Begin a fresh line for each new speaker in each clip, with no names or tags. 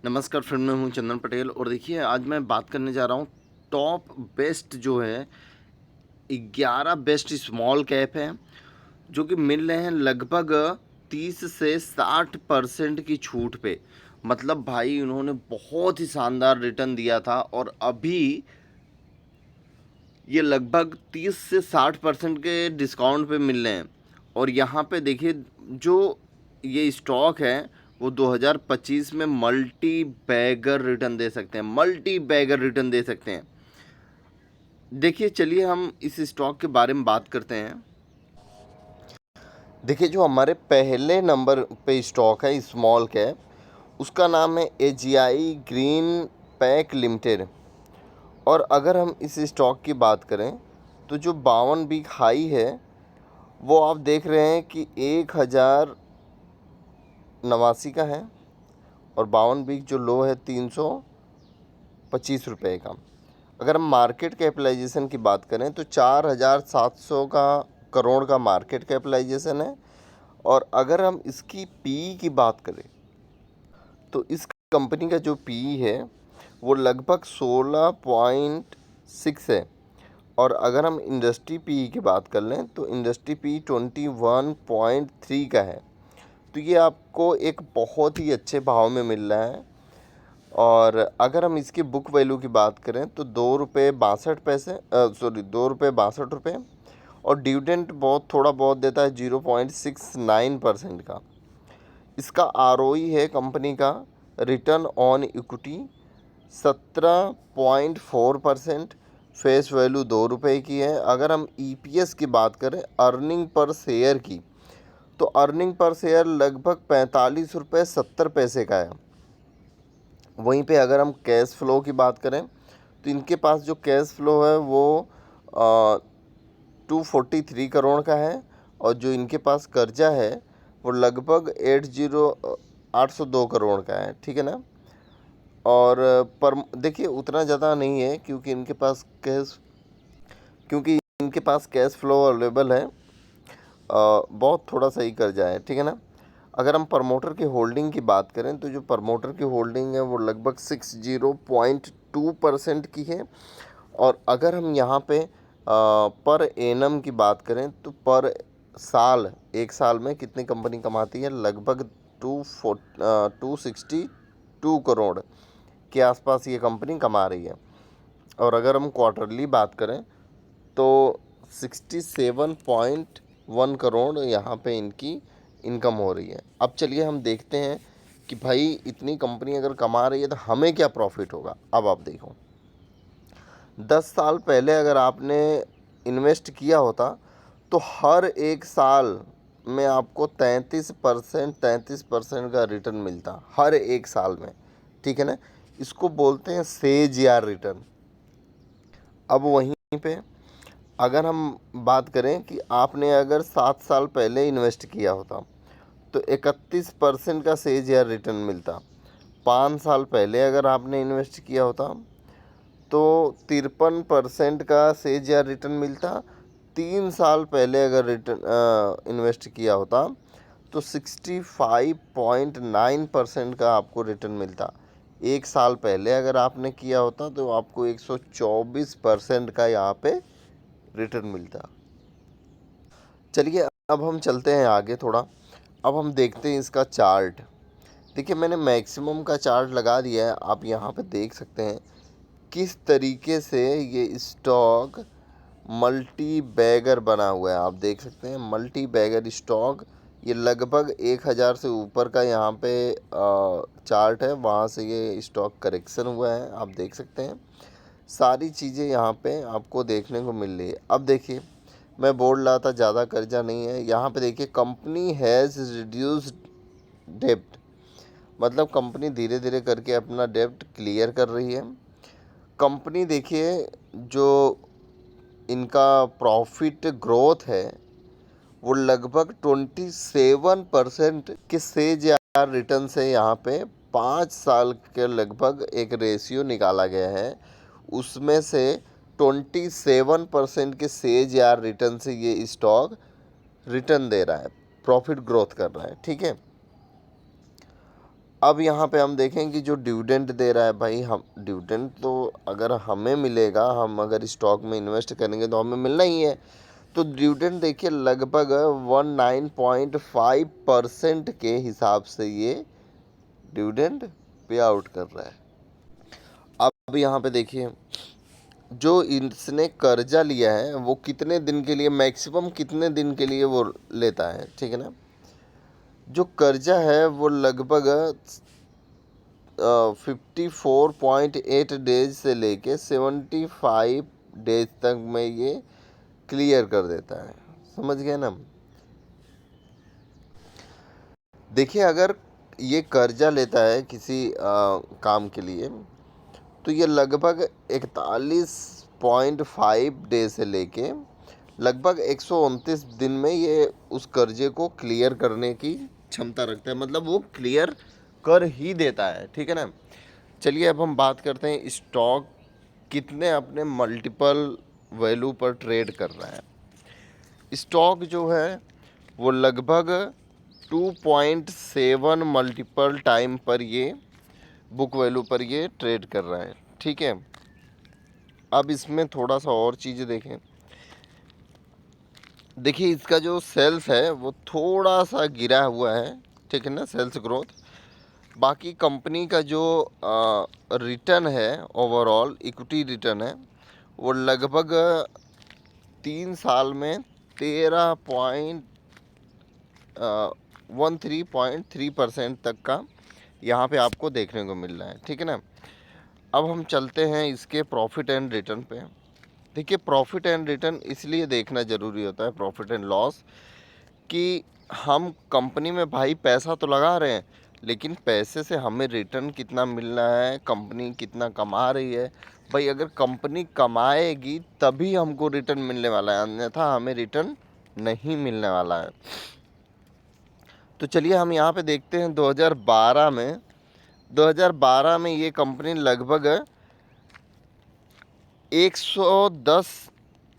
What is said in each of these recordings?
नमस्कार फ्रेंड, मैं हूं चंदन पटेल और देखिए आज मैं बात करने जा रहा हूं टॉप बेस्ट जो है 11 बेस्ट स्मॉल कैप हैं जो कि मिल रहे हैं लगभग 30 से 60% की छूट पे। मतलब भाई उन्होंने बहुत ही शानदार रिटर्न दिया था और अभी ये लगभग 30 से 60% के डिस्काउंट पे मिल रहे हैं। और यहाँ पे देखिए जो ये स्टॉक है वो 2025 में मल्टी बैगर रिटर्न दे सकते हैं, मल्टी बैगर रिटर्न दे सकते हैं। देखिए चलिए हम इस स्टॉक के बारे में बात करते हैं। देखिए जो हमारे पहले नंबर पे स्टॉक है स्मॉल कैप, उसका नाम है एजीआई ग्रीन पैक लिमिटेड। और अगर हम इस स्टॉक की बात करें तो जो 52 वीक हाई है वो आप देख रहे हैं कि 1089 का है और 52 वीक जो लो है 325 रुपये का। अगर हम मार्केट कैपिटलाइजेशन की बात करें तो 4700 का करोड़ का मार्केट कैपिटलाइजेशन है। और अगर हम इसकी पी की बात करें तो इस कंपनी का जो पी है वो लगभग 16.6 है। और अगर हम इंडस्ट्री पी की बात कर लें तो इंडस्ट्री पी 21.3 का है। तो ये आपको एक बहुत ही अच्छे भाव में मिल रहा है। और अगर हम इसकी बुक वैल्यू की बात करें तो 2 रुपये 62 पैसे, 2 रुपये 62 रुपये। और डिविडेंड बहुत थोड़ा बहुत देता है 0.69% का। इसका आरओई है कंपनी का, return on equity 17.4%। Face value 2 रुपये की है। अगर हम ईपीएस की बात करें अर्निंग पर शेयर की तो अर्निंग पर शेयर लगभग 45 रुपये 70 पैसे का है। वहीं पे अगर हम कैश फ्लो की बात करें तो इनके पास जो कैश फ्लो है वो 243 करोड़ का है। और जो इनके पास कर्जा है वो लगभग 802 करोड़ का है, ठीक है ना। और पर देखिए उतना ज़्यादा नहीं है क्योंकि इनके पास कैश फ्लो अवेलेबल है। बहुत थोड़ा सही कर्जा है, ठीक है ना। अगर हम प्रमोटर की होल्डिंग की बात करें तो जो प्रमोटर की होल्डिंग है वो लगभग 60.2% की है। और अगर हम यहाँ पे पर एनम की बात करें तो पर साल, एक साल में कितनी कंपनी कमाती है, लगभग 262 करोड़ के आसपास ये कंपनी कमा रही है। और अगर हम क्वार्टरली बात करें तो 67.1 करोड़ यहाँ पे इनकी इनकम हो रही है। अब चलिए हम देखते हैं कि भाई इतनी कंपनी अगर कमा रही है तो हमें क्या प्रॉफिट होगा। अब आप देखो 10 साल पहले अगर आपने इन्वेस्ट किया होता तो हर एक साल में आपको 33% का रिटर्न मिलता, हर एक साल में, ठीक है ना। इसको बोलते हैं सेज यार रिटर्न। अब वहीं पे अगर हम बात करें कि आपने अगर 7 साल पहले इन्वेस्ट किया होता तो 31% का सेज या रिटर्न मिलता। 5 साल पहले अगर आपने इन्वेस्ट किया होता तो 53% का सेज या रिटर्न मिलता। 3 साल पहले अगर रिटर्न इन्वेस्ट किया होता तो 65.9% का आपको रिटर्न मिलता। 1 साल पहले अगर आपने किया होता तो आपको 124% का यहाँ पे रिटर्न मिलता। चलिए अब हम चलते हैं आगे थोड़ा। अब हम देखते हैं इसका चार्ट। देखिए मैंने मैक्सिमम का चार्ट लगा दिया है, आप यहाँ पे देख सकते हैं किस तरीके से ये स्टॉक मल्टी बैगर बना हुआ है। आप देख सकते हैं मल्टी बैगर स्टॉक, ये लगभग 1000 से ऊपर का यहाँ पे चार्ट है, वहाँ से ये स्टॉक करेक्शन हुआ है। आप देख सकते हैं सारी चीज़ें यहाँ पे आपको देखने को मिल रही है। अब देखिए मैं बोल रहा था ज़्यादा कर्जा नहीं है, यहाँ पे देखिए कंपनी हैज़ रिड्यूस्ड डेब्ट, मतलब कंपनी धीरे धीरे करके अपना डेब्ट क्लियर कर रही है। कंपनी देखिए जो इनका प्रॉफिट ग्रोथ है वो लगभग 27% के सेज या रिटर्न से यहाँ पे 5 साल के लगभग एक रेशियो निकाला गया है। उसमें से 27% के सेज या रिटर्न से ये स्टॉक रिटर्न दे रहा है, प्रॉफिट ग्रोथ कर रहा है, ठीक है। अब यहाँ पे हम देखें कि जो डिविडेंड दे रहा है भाई, हम डिविडेंड तो अगर हमें मिलेगा, हम अगर स्टॉक में इन्वेस्ट करेंगे तो हमें मिलना ही है। तो डिविडेंड देखिए लगभग 19.5% के हिसाब से ये डिविडेंड पे आउट कर रहा है। अब यहाँ पे देखिए जो इसने कर्जा लिया है वो कितने दिन के लिए, मैक्सिमम कितने दिन के लिए वो लेता है, ठीक है ना। जो कर्जा है वो लगभग 54.8 डेज से लेके 75 डेज तक में ये क्लियर कर देता है, समझ गए ना। देखिए अगर ये कर्जा लेता है किसी काम के लिए तो ये लगभग 41.5 डे से लेके लगभग 129 दिन में ये उस कर्जे को क्लियर करने की क्षमता रखता है, मतलब वो क्लियर कर ही देता है, ठीक है ना। चलिए अब हम बात करते हैं स्टॉक कितने अपने मल्टीपल वैल्यू पर ट्रेड कर रहा है। स्टॉक जो है वो लगभग 2.7 मल्टीपल टाइम पर ये बुक वैल्यू पर ये ट्रेड कर रहा है, ठीक है। अब इसमें थोड़ा सा और चीज़ें देखें। देखिए इसका जो सेल्स है वो थोड़ा सा गिरा हुआ है, ठीक है ना, सेल्स ग्रोथ। बाकी कंपनी का जो रिटर्न है, ओवरऑल इक्विटी रिटर्न है, वो लगभग 3 साल में 13.13% तक का यहाँ पे आपको देखने को मिल रहा है, ठीक है ना। अब हम चलते हैं इसके प्रॉफिट एंड रिटर्न पे। देखिए प्रॉफिट एंड रिटर्न इसलिए देखना ज़रूरी होता है, प्रॉफिट एंड लॉस, कि हम कंपनी में भाई पैसा तो लगा रहे हैं लेकिन पैसे से हमें रिटर्न कितना मिल रहा है, कंपनी कितना कमा रही है। भाई अगर कंपनी कमाएगी तभी हमको रिटर्न मिलने वाला है, अन्यथा हमें रिटर्न नहीं मिलने वाला है। तो चलिए हम यहाँ पे देखते हैं 2012 में ये कंपनी लगभग 110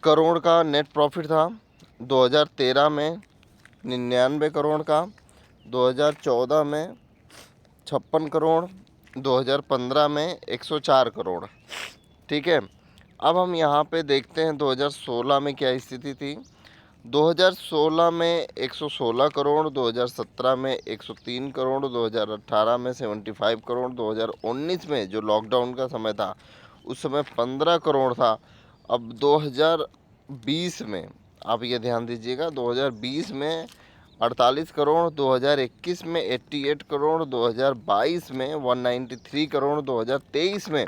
करोड़ का नेट प्रॉफिट था, 2013 में 99 करोड़ का, 2014 में 56 करोड़, 2015 में 104 करोड़, ठीक है। अब हम यहाँ पे देखते हैं 2016 में क्या स्थिति थी। 2016 में 116 करोड़, 2017 में 103 करोड़, 2018 में 75 करोड़, 2019 में जो लॉकडाउन का समय था उस समय 15 करोड़ था। अब 2020 में आप ये ध्यान दीजिएगा, 2020 में 48 करोड़, 2021 में 88 करोड़, 2022 में 193 करोड़, 2023 में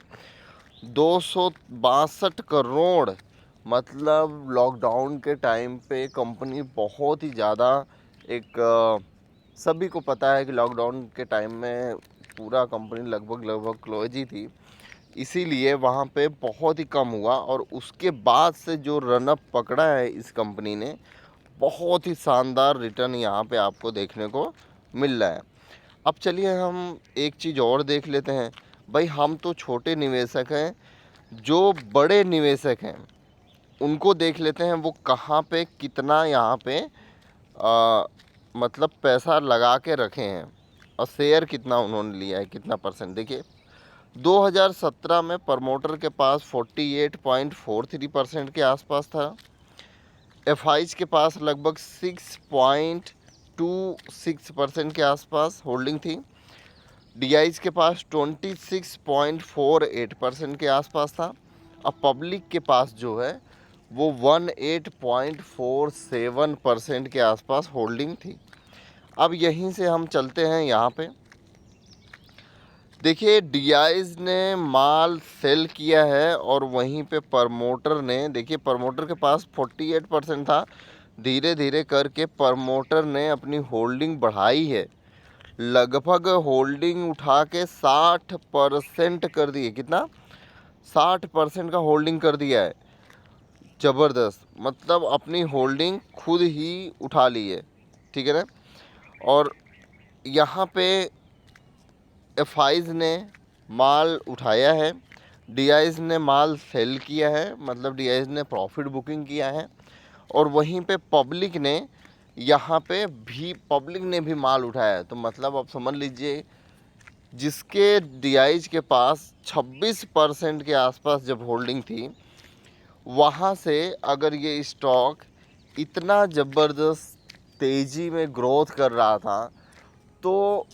262 करोड़। मतलब लॉकडाउन के टाइम पे कंपनी बहुत ही ज़्यादा सभी को पता है कि लॉकडाउन के टाइम में पूरा कंपनी लगभग क्लोज ही थी, इसीलिए वहाँ पे बहुत ही कम हुआ। और उसके बाद से जो रनअप पकड़ा है इस कंपनी ने, बहुत ही शानदार रिटर्न यहाँ पे आपको देखने को मिल रहा है। अब चलिए हम एक चीज़ और देख लेते हैं। भाई हम तो छोटे निवेशक हैं, जो बड़े निवेशक हैं उनको देख लेते हैं वो कहाँ पे कितना यहाँ पे मतलब पैसा लगा के रखे हैं और शेयर कितना उन्होंने लिया है, कितना परसेंट। देखिए 2017 में प्रमोटर के पास 48.43% के आसपास था, एफआईज के पास लगभग 6.26% के आसपास होल्डिंग थी, डीआईज के पास 26.48% के आसपास था, अब पब्लिक के पास जो है वो 18.47% के आसपास होल्डिंग थी। अब यहीं से हम चलते हैं यहाँ पे। देखिए डीआईज ने माल सेल किया है और वहीं पे प्रमोटर ने, देखिए प्रमोटर के पास 48% था, धीरे धीरे करके प्रमोटर ने अपनी होल्डिंग बढ़ाई है, लगभग होल्डिंग उठा के 60% कर दी है। कितना? 60% का होल्डिंग कर दिया है। ज़बरदस्त, मतलब अपनी होल्डिंग खुद ही उठा ली है, ठीक है ना। और यहाँ पे एफआईज ने माल उठाया है, डीआईज ने माल सेल किया है, मतलब डीआईज ने प्रॉफिट बुकिंग किया है, और वहीं पे पब्लिक ने यहाँ पे भी माल उठाया है। तो मतलब आप समझ लीजिए जिसके DIG के पास 26% के आसपास जब होल्डिंग थी, वहाँ से अगर ये स्टॉक इतना ज़बरदस्त तेज़ी में ग्रोथ कर रहा था तो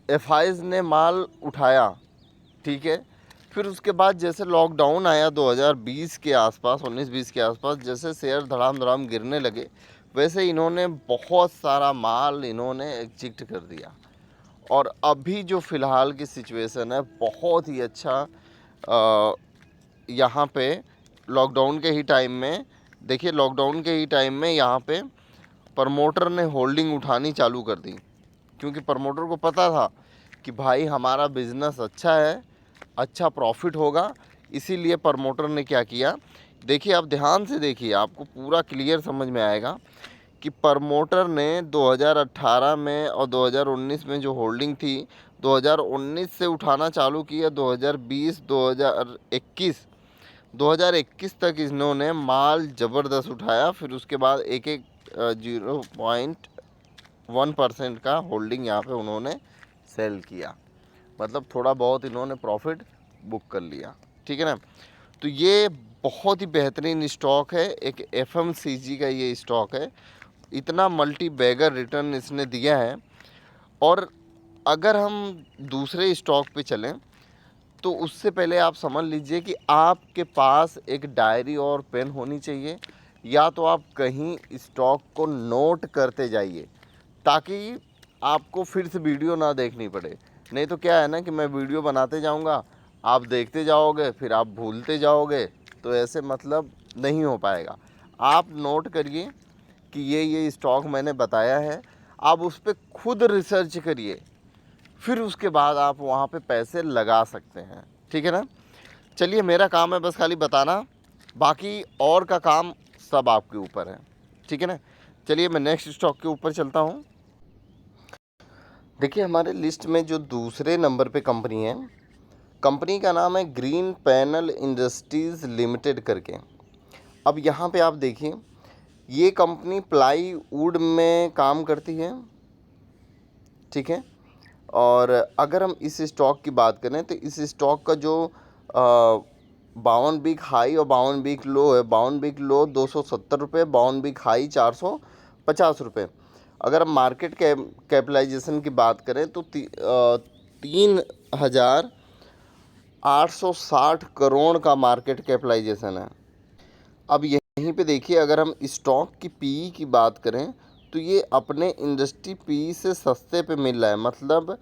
FIs ने माल उठाया, ठीक है। फिर उसके बाद जैसे लॉकडाउन आया 2020 के आसपास, 19-20 के आसपास, जैसे शेयर धड़ाम धड़ाम गिरने लगे, वैसे इन्होंने बहुत सारा माल इन्होंने एग्जिट कर दिया। और अभी जो फ़िलहाल की सिचुएशन है बहुत ही अच्छा, यहाँ पे लॉकडाउन के ही टाइम में, देखिए लॉकडाउन के ही टाइम में यहाँ पे प्रमोटर ने होल्डिंग उठानी चालू कर दी, क्योंकि प्रमोटर को पता था कि भाई हमारा बिज़नेस अच्छा है, अच्छा प्रॉफिट होगा। इसीलिए प्रमोटर ने क्या किया, देखिए आप ध्यान से देखिए, आपको पूरा क्लियर समझ में आएगा कि प्रमोटर ने 2018 में और 2019 में जो होल्डिंग थी, 2019 से उठाना चालू किया, 2020, 2021 तक इन्होंने माल ज़बरदस्त उठाया। फिर उसके बाद एक 0.1% का होल्डिंग यहाँ पे उन्होंने सेल किया, मतलब थोड़ा बहुत इन्होंने प्रॉफिट बुक कर लिया, ठीक है ना। तो ये बहुत ही बेहतरीन स्टॉक है, एक FMCG का ये स्टॉक है, इतना मल्टी बैगर रिटर्न इसने दिया है। और अगर हम दूसरे स्टॉक पे चलें तो उससे पहले आप समझ लीजिए कि आपके पास एक डायरी और पेन होनी चाहिए, या तो आप कहीं स्टॉक को नोट करते जाइए ताकि आपको फिर से वीडियो ना देखनी पड़े। नहीं तो क्या है ना कि मैं वीडियो बनाते जाऊंगा, आप देखते जाओगे, फिर आप भूलते जाओगे, तो ऐसे मतलब नहीं हो पाएगा। आप नोट करिए कि ये स्टॉक मैंने बताया है, आप उस पर खुद रिसर्च करिए, फिर उसके बाद आप वहाँ पे पैसे लगा सकते हैं, ठीक है ना। चलिए, मेरा काम है बस खाली बताना, बाकी और का काम सब आपके ऊपर है, ठीक है ना। चलिए मैं नेक्स्ट स्टॉक के ऊपर चलता हूँ। देखिए हमारे लिस्ट में जो दूसरे नंबर पे कंपनी है, कंपनी का नाम है ग्रीन पैनल इंडस्ट्रीज़ लिमिटेड करके। अब यहाँ पे आप देखिए, ये कंपनी प्लाईवुड में काम करती है, ठीक है। और अगर हम इस स्टॉक की बात करें तो इस स्टॉक का जो 52 वीक हाई और 52 वीक लो है, 52 वीक लो 270 रुपये, 52 वीक हाई 450 रुपये। अगर हम मार्केट कैपिटलाइजेशन की बात करें तो 3,860 करोड़ का मार्केट कैपिटलाइजेशन है। अब यहीं पे देखिए, अगर हम स्टॉक की PE की बात करें तो ये अपने इंडस्ट्री PE से सस्ते पे मिल रहा है। मतलब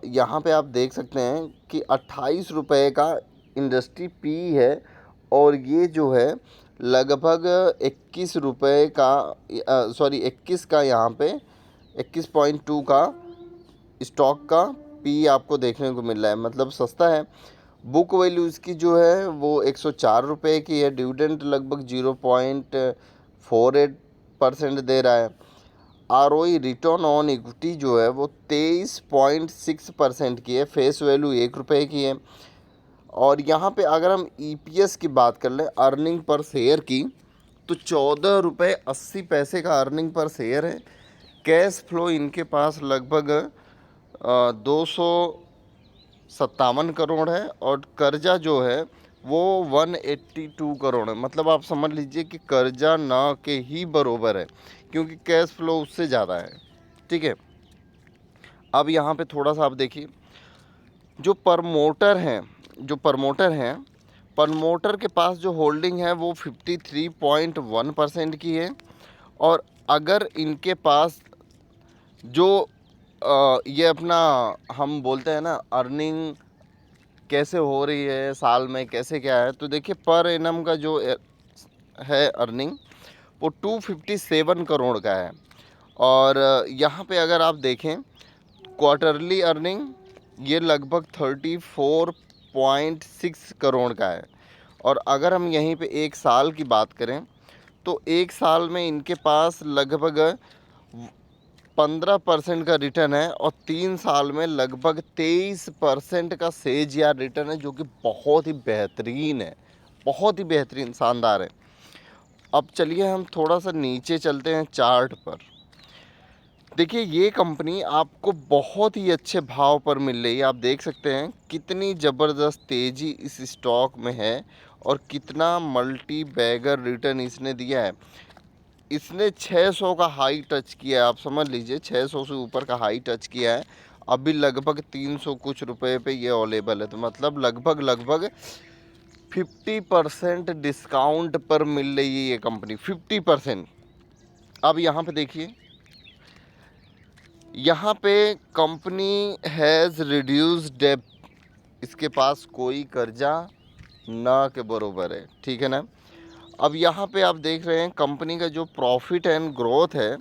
यहाँ पे आप देख सकते हैं कि 28 रुपये का इंडस्ट्री PE है, और ये जो है लगभग 21 रुपये का, 21 का, यहाँ पे 21.2 का स्टॉक का PE आपको देखने को मिल रहा है, मतलब सस्ता है। बुक वैल्यू इसकी जो है वो 104 रुपये की है। डिविडेंड लगभग 0.48% दे रहा है। ROE रिटर्न ऑन इक्विटी जो है वो 23.6% की है। फेस वैल्यू 1 रुपये की है। और यहाँ पे अगर हम EPS की बात कर लें, अर्निंग पर शेयर की, तो 14.80 रुपये का अर्निंग पर शेयर है। कैश फ्लो इनके पास लगभग 257 करोड़ है, और कर्जा जो है वो 182 करोड़ है। मतलब आप समझ लीजिए कि कर्जा ना के ही बरोबर है, क्योंकि कैश फ्लो उससे ज़्यादा है, ठीक है। अब यहाँ पे थोड़ा सा आप देखिए, जो प्रमोटर हैं, प्रमोटर के पास जो होल्डिंग है वो 53.1% की है। और अगर इनके पास जो ये अपना हम बोलते हैं ना अर्निंग कैसे हो रही है साल में, कैसे क्या है, तो देखिए पर एनम का जो है अर्निंग वो 257 करोड़ का है। और यहाँ पे अगर आप देखें क्वार्टरली अर्निंग, ये लगभग 34.6 करोड़ का है। और अगर हम यहीं पे एक साल की बात करें तो एक साल में इनके पास लगभग 15% का रिटर्न है, और 3 साल में लगभग 23% का सेज या रिटर्न है, जो कि बहुत ही बेहतरीन है, बहुत ही बेहतरीन, शानदार है। अब चलिए हम थोड़ा सा नीचे चलते हैं चार्ट पर। देखिए ये कंपनी आपको बहुत ही अच्छे भाव पर मिल रही है। आप देख सकते हैं कितनी ज़बरदस्त तेज़ी इस स्टॉक में है और कितना मल्टी बैगर रिटर्न इसने दिया है। इसने 600 का हाई टच किया है, आप समझ लीजिए 600 से ऊपर का हाई टच किया है। अभी लगभग 300 कुछ रुपए पे ये अवेलेबल है, तो मतलब लगभग 50% डिस्काउंट पर मिल रही है ये कंपनी, 50%। अब यहाँ पे देखिए, यहाँ पे कंपनी हैज़ रिड्यूस्ड डेब्ट, इसके पास कोई कर्जा ना के बरोबर है, ठीक है ना। अब यहाँ पे आप देख रहे हैं कंपनी का जो प्रॉफिट एंड ग्रोथ है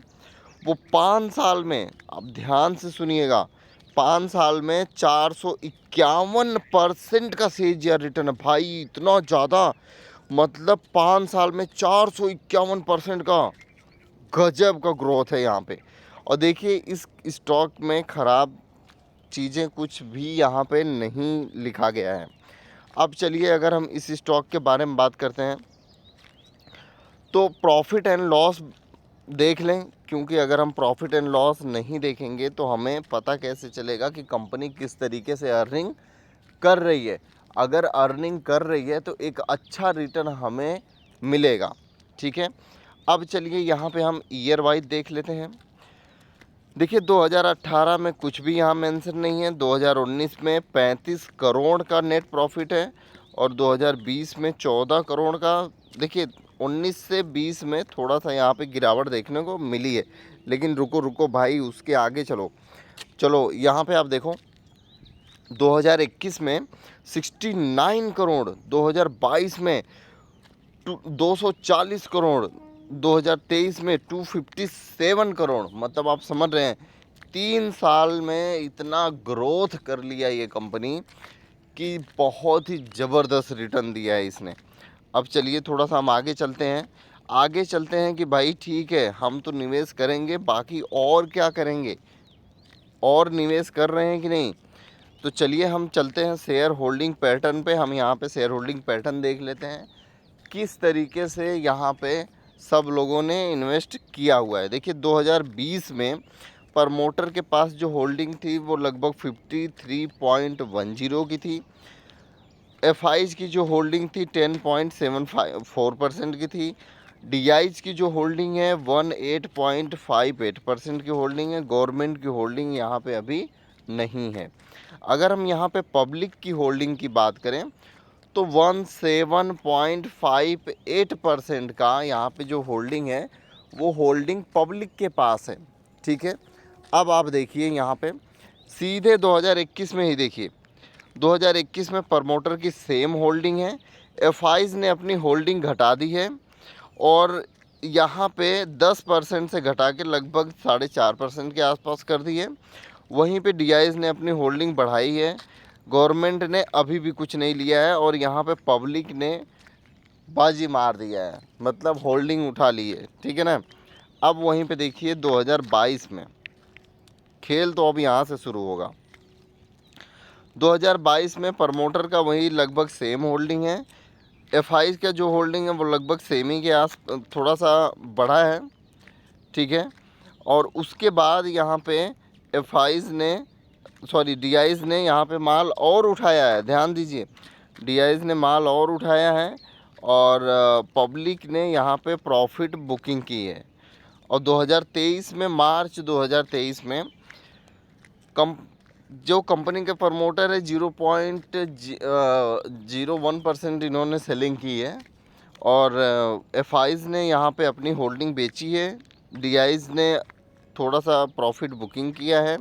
वो 5 साल में, आप ध्यान से सुनिएगा, 5 साल में 451% का सेज या रिटर्न है भाई, इतना ज़्यादा, मतलब 5 साल में 451% का गजब का ग्रोथ है यहाँ पे। और देखिए इस स्टॉक में ख़राब चीज़ें कुछ भी यहाँ पे नहीं लिखा गया है। अब चलिए अगर हम इस स्टॉक के बारे में बात करते हैं तो प्रॉफिट एंड लॉस देख लें, क्योंकि अगर हम प्रॉफिट एंड लॉस नहीं देखेंगे तो हमें पता कैसे चलेगा कि कंपनी किस तरीके से अर्निंग कर रही है। अगर अर्निंग कर रही है तो एक अच्छा रिटर्न हमें मिलेगा, ठीक है। अब चलिए यहाँ पे हम ईयर वाइज देख लेते हैं। देखिए 2018 में कुछ भी यहाँ मेंशन नहीं है, 2019 में 35 करोड़ का नेट प्रॉफिट है और 2020 में 14 करोड़ का। देखिए 19 से 20 में थोड़ा सा यहाँ पे गिरावट देखने को मिली है, लेकिन रुको भाई, उसके आगे चलो यहाँ पे आप देखो 2021 में 69 करोड़, 2022 में 240 करोड़, 2023 में 257 करोड़। मतलब आप समझ रहे हैं 3 साल में इतना ग्रोथ कर लिया ये कंपनी कि बहुत ही ज़बरदस्त रिटर्न दिया है इसने। अब चलिए थोड़ा सा हम आगे चलते हैं कि भाई ठीक है हम तो निवेश करेंगे, बाकी और क्या करेंगे, और निवेश कर रहे हैं कि नहीं। तो चलिए हम चलते हैं शेयर होल्डिंग पैटर्न पे। हम यहाँ पे शेयर होल्डिंग पैटर्न देख लेते हैं किस तरीके से यहाँ पे सब लोगों ने इन्वेस्ट किया हुआ है। देखिए 2020 में प्रमोटर के पास जो होल्डिंग थी वो लगभग 53.10 की थी। एफआईज की जो होल्डिंग थी 10.74% की थी। डीआईज की जो होल्डिंग है 18.58% की होल्डिंग है। गवर्नमेंट की होल्डिंग यहाँ पे अभी नहीं है। अगर हम यहाँ पे पब्लिक की होल्डिंग की बात करें तो 17.58% का यहाँ पे जो होल्डिंग है वो होल्डिंग पब्लिक के पास है, ठीक है। अब आप देखिए यहाँ पे सीधे 2021 में ही देखिए, 2021 में प्रमोटर की सेम होल्डिंग है। एफआईज ने अपनी होल्डिंग घटा दी है और यहाँ पे 10% से घटा के लगभग 4.5% के आसपास कर दी है। वहीं पे डीआईज ने अपनी होल्डिंग बढ़ाई है। गवर्नमेंट ने अभी भी कुछ नहीं लिया है और यहाँ पे पब्लिक ने बाजी मार दिया है, मतलब होल्डिंग उठा ली है, ठीक है ना। अब वहीं पे देखिए 2022 में खेल तो अब यहाँ से शुरू होगा। 2022 में प्रमोटर का वही लगभग सेम होल्डिंग है। एफआई का जो होल्डिंग है वो लगभग सेम ही के आस थोड़ा सा बढ़ा है, ठीक है। और उसके बाद यहाँ पे डीआईज ने यहाँ पे माल और उठाया है, ध्यान दीजिए, डीआईज ने माल और उठाया है और पब्लिक ने यहाँ पे प्रॉफिट बुकिंग की है। और 2023 में मार्च 2023 में जो कंपनी के प्रमोटर है 0.01% इन्होंने सेलिंग की है और एफआईज ने यहाँ पे अपनी होल्डिंग बेची है। डीआईज ने थोड़ा सा प्रॉफिट बुकिंग किया है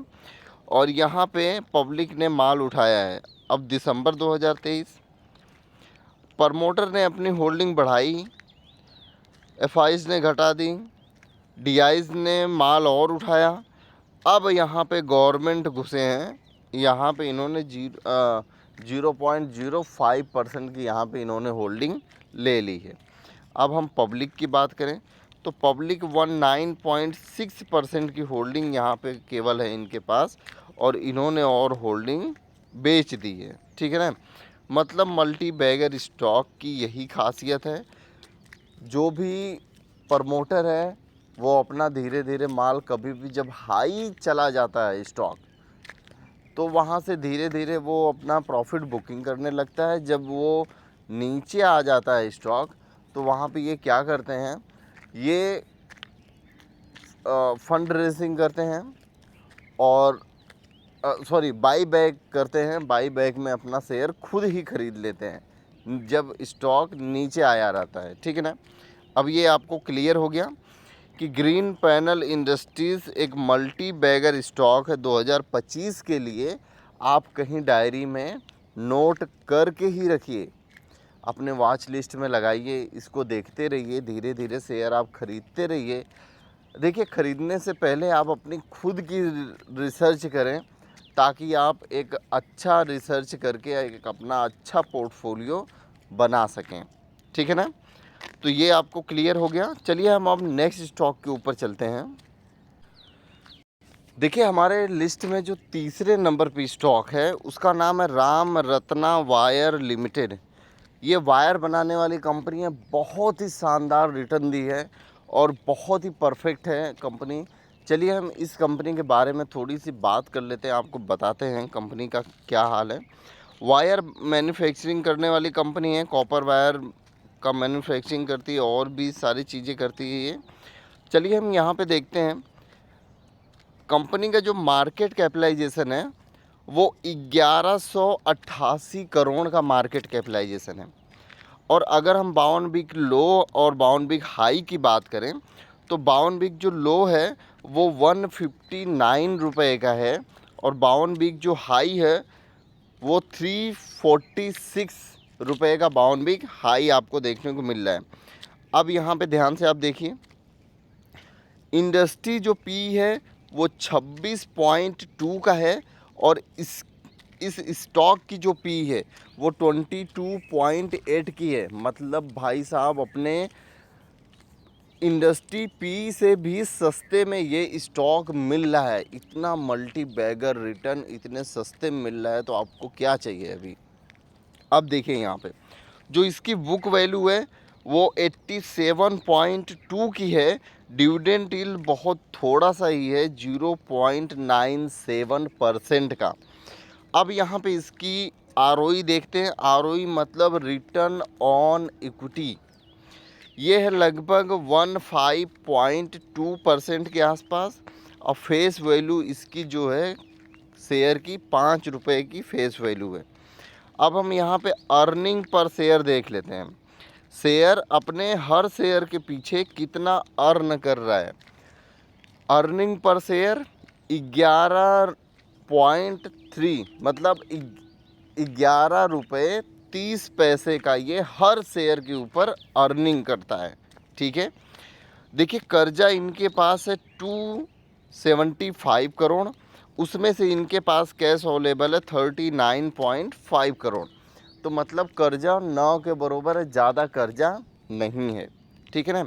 और यहाँ पे पब्लिक ने माल उठाया है। अब दिसंबर 2023 प्रमोटर ने अपनी होल्डिंग बढ़ाई, एफआईज ने घटा दी, डीआईज ने माल और उठाया। अब यहाँ पे गवर्नमेंट घुसे हैं, यहाँ पे इन्होंने 0.05% की यहाँ पे इन्होंने होल्डिंग ले ली है। अब हम पब्लिक की बात करें तो पब्लिक 19.6% की होल्डिंग यहाँ पे केवल है इनके पास और इन्होंने और होल्डिंग बेच दी है, ठीक है ना। मतलब मल्टी बैगर स्टॉक की यही खासियत है, जो भी प्रमोटर है वो अपना धीरे धीरे माल कभी भी जब हाई चला जाता है स्टॉक, तो वहाँ से धीरे धीरे वो अपना प्रॉफिट बुकिंग करने लगता है। जब वो नीचे आ जाता है स्टॉक, तो वहाँ पे ये क्या करते हैं, ये फंड रेजिंग करते हैं और बाई बैक करते हैं। बाई बैक में अपना शेयर खुद ही खरीद लेते हैं जब स्टॉक नीचे आया रहता है, ठीक है ना। अब ये आपको क्लियर हो गया कि ग्रीन पैनल इंडस्ट्रीज़ एक मल्टी बैगर स्टॉक है 2025 के लिए। आप कहीं डायरी में नोट करके ही रखिए, अपने वॉच लिस्ट में लगाइए, इसको देखते रहिए, धीरे धीरे शेयर आप खरीदते रहिए। देखिए, ख़रीदने से पहले आप अपनी खुद की रिसर्च करें, ताकि आप एक अच्छा रिसर्च करके एक अपना अच्छा पोर्टफोलियो बना सकें, ठीक है ना। तो ये आपको क्लियर हो गया। चलिए हम अब नेक्स्ट स्टॉक के ऊपर चलते हैं। देखिए, हमारे लिस्ट में जो तीसरे नंबर पे स्टॉक है उसका नाम है राम रत्ना वायर लिमिटेड। ये वायर बनाने वाली कंपनी है, बहुत ही शानदार रिटर्न दी है और बहुत ही परफेक्ट है कंपनी। चलिए हम इस कंपनी के बारे में थोड़ी सी बात कर लेते हैं, आपको बताते हैं कंपनी का क्या हाल है। वायर मैन्युफैक्चरिंग करने वाली कंपनी है, कॉपर वायर का मैन्युफैक्चरिंग करती है और भी सारी चीज़ें करती है ये। चलिए हम यहाँ पे देखते हैं कंपनी का जो मार्केट कैपिटलाइजेशन है वो 1188 करोड़ का मार्केट कैपिटलाइजेशन है। और अगर हम 52 वीक लो और 52 वीक हाई की बात करें, तो 52 वीक जो लो है वो 159 रुपये का है और 52 वीक जो हाई है वो 346 रुपये का 52 वीक हाई आपको देखने को मिल रहा है। अब यहाँ पे ध्यान से आप देखिए, इंडस्ट्री जो पी है वो 26.2 का है और इस स्टॉक की जो पी है वो 22.8 की है। मतलब भाई साहब, अपने इंडस्ट्री पी से भी सस्ते में ये स्टॉक मिल रहा है। इतना मल्टी बैगर रिटर्न इतने सस्ते में मिल रहा है तो आपको क्या चाहिए अभी। अब देखिए यहाँ पे जो इसकी बुक वैल्यू है वो 87.2 की है। डिविडेंड यील्ड बहुत थोड़ा सा ही है, 0.97% का। अब यहाँ पे इसकी आरओई देखते हैं। आरओई मतलब रिटर्न ऑन इक्विटी, ये है लगभग 15.2% के आसपास। और फेस वैल्यू इसकी जो है शेयर की 5 रुपये की फेस वैल्यू है। अब हम यहाँ पे अर्निंग पर शेयर देख लेते हैं। शेयर अपने हर शेयर के पीछे कितना अर्न कर रहा है। अर्निंग पर शेयर 11.3 मतलब 11 रुपये 30 पैसे का ये हर शेयर के ऊपर अर्निंग करता है, ठीक है। देखिए, कर्जा इनके पास है 275 करोड़, उसमें से इनके पास कैश अवेलेबल है 39.5 करोड़। तो मतलब कर्जा 9 के बराबर है, ज़्यादा कर्जा नहीं है, ठीक है ना।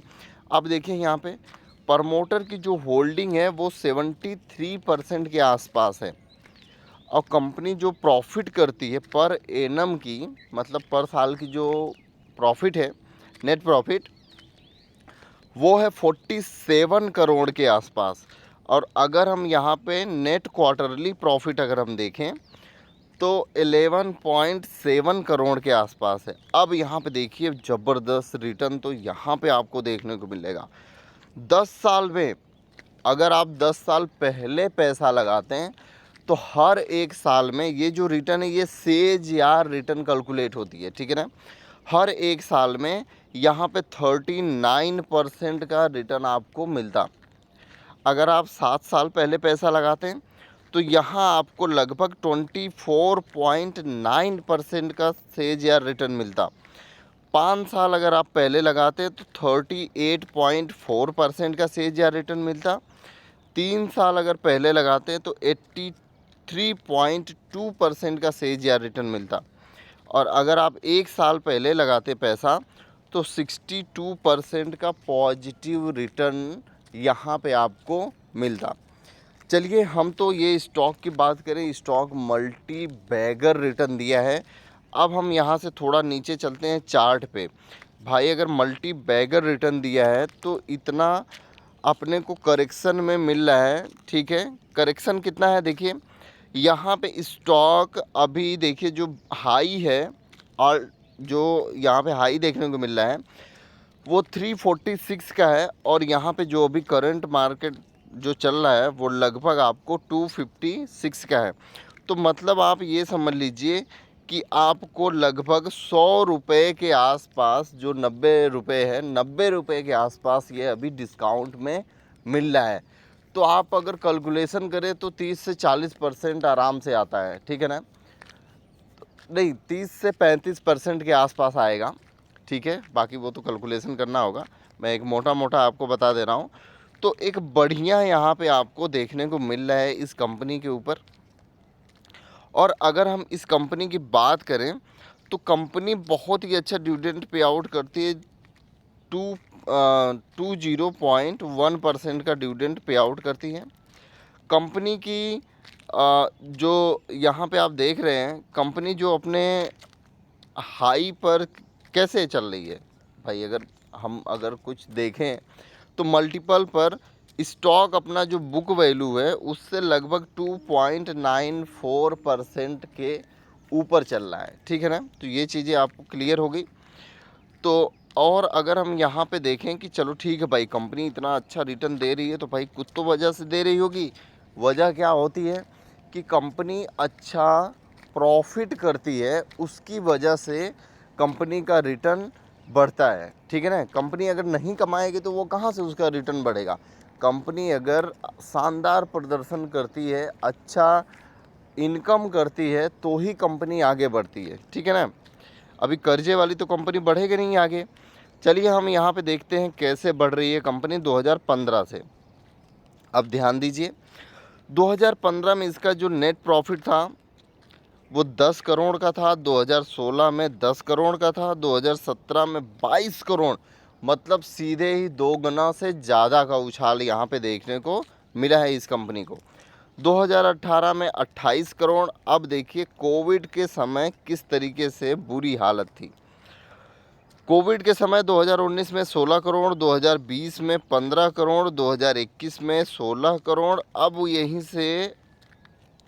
अब देखिए यहाँ पे प्रमोटर की जो होल्डिंग है वो 73% के आसपास है। और कंपनी जो प्रॉफिट करती है पर एनम की, मतलब पर साल की जो प्रॉफिट है, नेट प्रॉफिट, वो है 47 करोड़ के आसपास। और अगर हम यहाँ पे नेट क्वार्टरली प्रॉफिट अगर हम देखें तो 11.7 करोड़ के आसपास है। अब यहाँ पे देखिए ज़बरदस्त रिटर्न तो यहाँ पे आपको देखने को मिलेगा। 10 साल में अगर आप 10 साल पहले पैसा लगाते हैं तो हर एक साल में ये जो रिटर्न है ये सेज या रिटर्न कैलकुलेट होती है, ठीक है ना। हर एक साल में यहाँ पे 39% का रिटर्न आपको मिलता। अगर आप 7 साल पहले पैसा लगाते हैं तो यहाँ आपको लगभग 24.9% का सेज या रिटर्न मिलता। 5 साल अगर आप पहले लगाते हैं तो 38.4% का सेज या रिटर्न मिलता। 3 साल अगर पहले लगाते हैं तो 83.2% का सेज या रिटर्न मिलता। और अगर आप 1 साल पहले लगाते पैसा तो 62% का पॉजिटिव रिटर्न यहाँ पे आपको मिलता। चलिए हम तो ये स्टॉक की बात करें, स्टॉक मल्टी बैगर रिटर्न दिया है। अब हम यहाँ से थोड़ा नीचे चलते हैं चार्ट पे। भाई अगर मल्टी बैगर रिटर्न दिया है तो इतना अपने को करेक्शन में मिल रहा है, ठीक है। करेक्शन कितना है देखिए, यहाँ पे स्टॉक अभी देखिए जो हाई है, और जो यहाँ पे हाई देखने को मिल रहा है वो 346 का है, और यहाँ पे जो अभी करंट मार्केट जो चल रहा है वो लगभग आपको 256 का है। तो मतलब आप ये समझ लीजिए कि आपको लगभग 100 रुपये के आसपास, जो 90 रुपये है, 90 रुपये के आसपास ये अभी डिस्काउंट में मिल रहा है। तो आप अगर कैलकुलेशन करें तो 30 से 40% आराम से आता है, ठीक है ना। नहीं, 30 से 35% के आसपास आएगा, ठीक है। बाकी वो तो कैलकुलेशन करना होगा, मैं एक मोटा मोटा आपको बता दे रहा हूँ। तो एक बढ़िया यहाँ पे आपको देखने को मिल रहा है इस कंपनी के ऊपर। और अगर हम इस कंपनी की बात करें तो कंपनी बहुत ही अच्छा डिविडेंड पे आउट करती है। 20.1% का डिविडेंड पे आउट करती है कंपनी की। जो यहाँ पे आप देख रहे हैं, कंपनी जो अपने हाई पर कैसे चल रही है भाई, अगर कुछ देखें तो मल्टीपल पर स्टॉक अपना जो बुक वैल्यू है उससे लगभग 2.94% के ऊपर चल रहा है, ठीक है ना। तो ये चीज़ें आपको क्लियर हो गई। तो और अगर हम यहाँ पे देखें कि चलो ठीक है भाई, कंपनी इतना अच्छा रिटर्न दे रही है तो भाई कुछ तो वजह से दे रही होगी। वजह क्या होती है कि कंपनी अच्छा प्रॉफिट करती है, उसकी वजह से कंपनी का रिटर्न बढ़ता है, ठीक है ना। कंपनी अगर नहीं कमाएगी तो वो कहाँ से उसका रिटर्न बढ़ेगा। कंपनी अगर शानदार प्रदर्शन करती है, अच्छा इनकम करती है, तो ही कंपनी आगे बढ़ती है, ठीक है ना। अभी कर्जे वाली तो कंपनी बढ़ेगी नहीं आगे। चलिए हम यहाँ पे देखते हैं कैसे बढ़ रही है कंपनी 2015 से। अब ध्यान दीजिए, 2015 में इसका जो नेट प्रॉफिट था वो 10 करोड़ का था, 2016 में 10 करोड़ का था, 2017 में 22 करोड़, मतलब सीधे ही 2 गुना से ज़्यादा का उछाल यहाँ पे देखने को मिला है इस कंपनी को। 2018 में 28 करोड़। अब देखिए कोविड के समय किस तरीके से बुरी हालत थी। कोविड के समय 2019 में 16 करोड़, 2020 में 15 करोड़, 2021 में 16 करोड़, अब वो यहीं से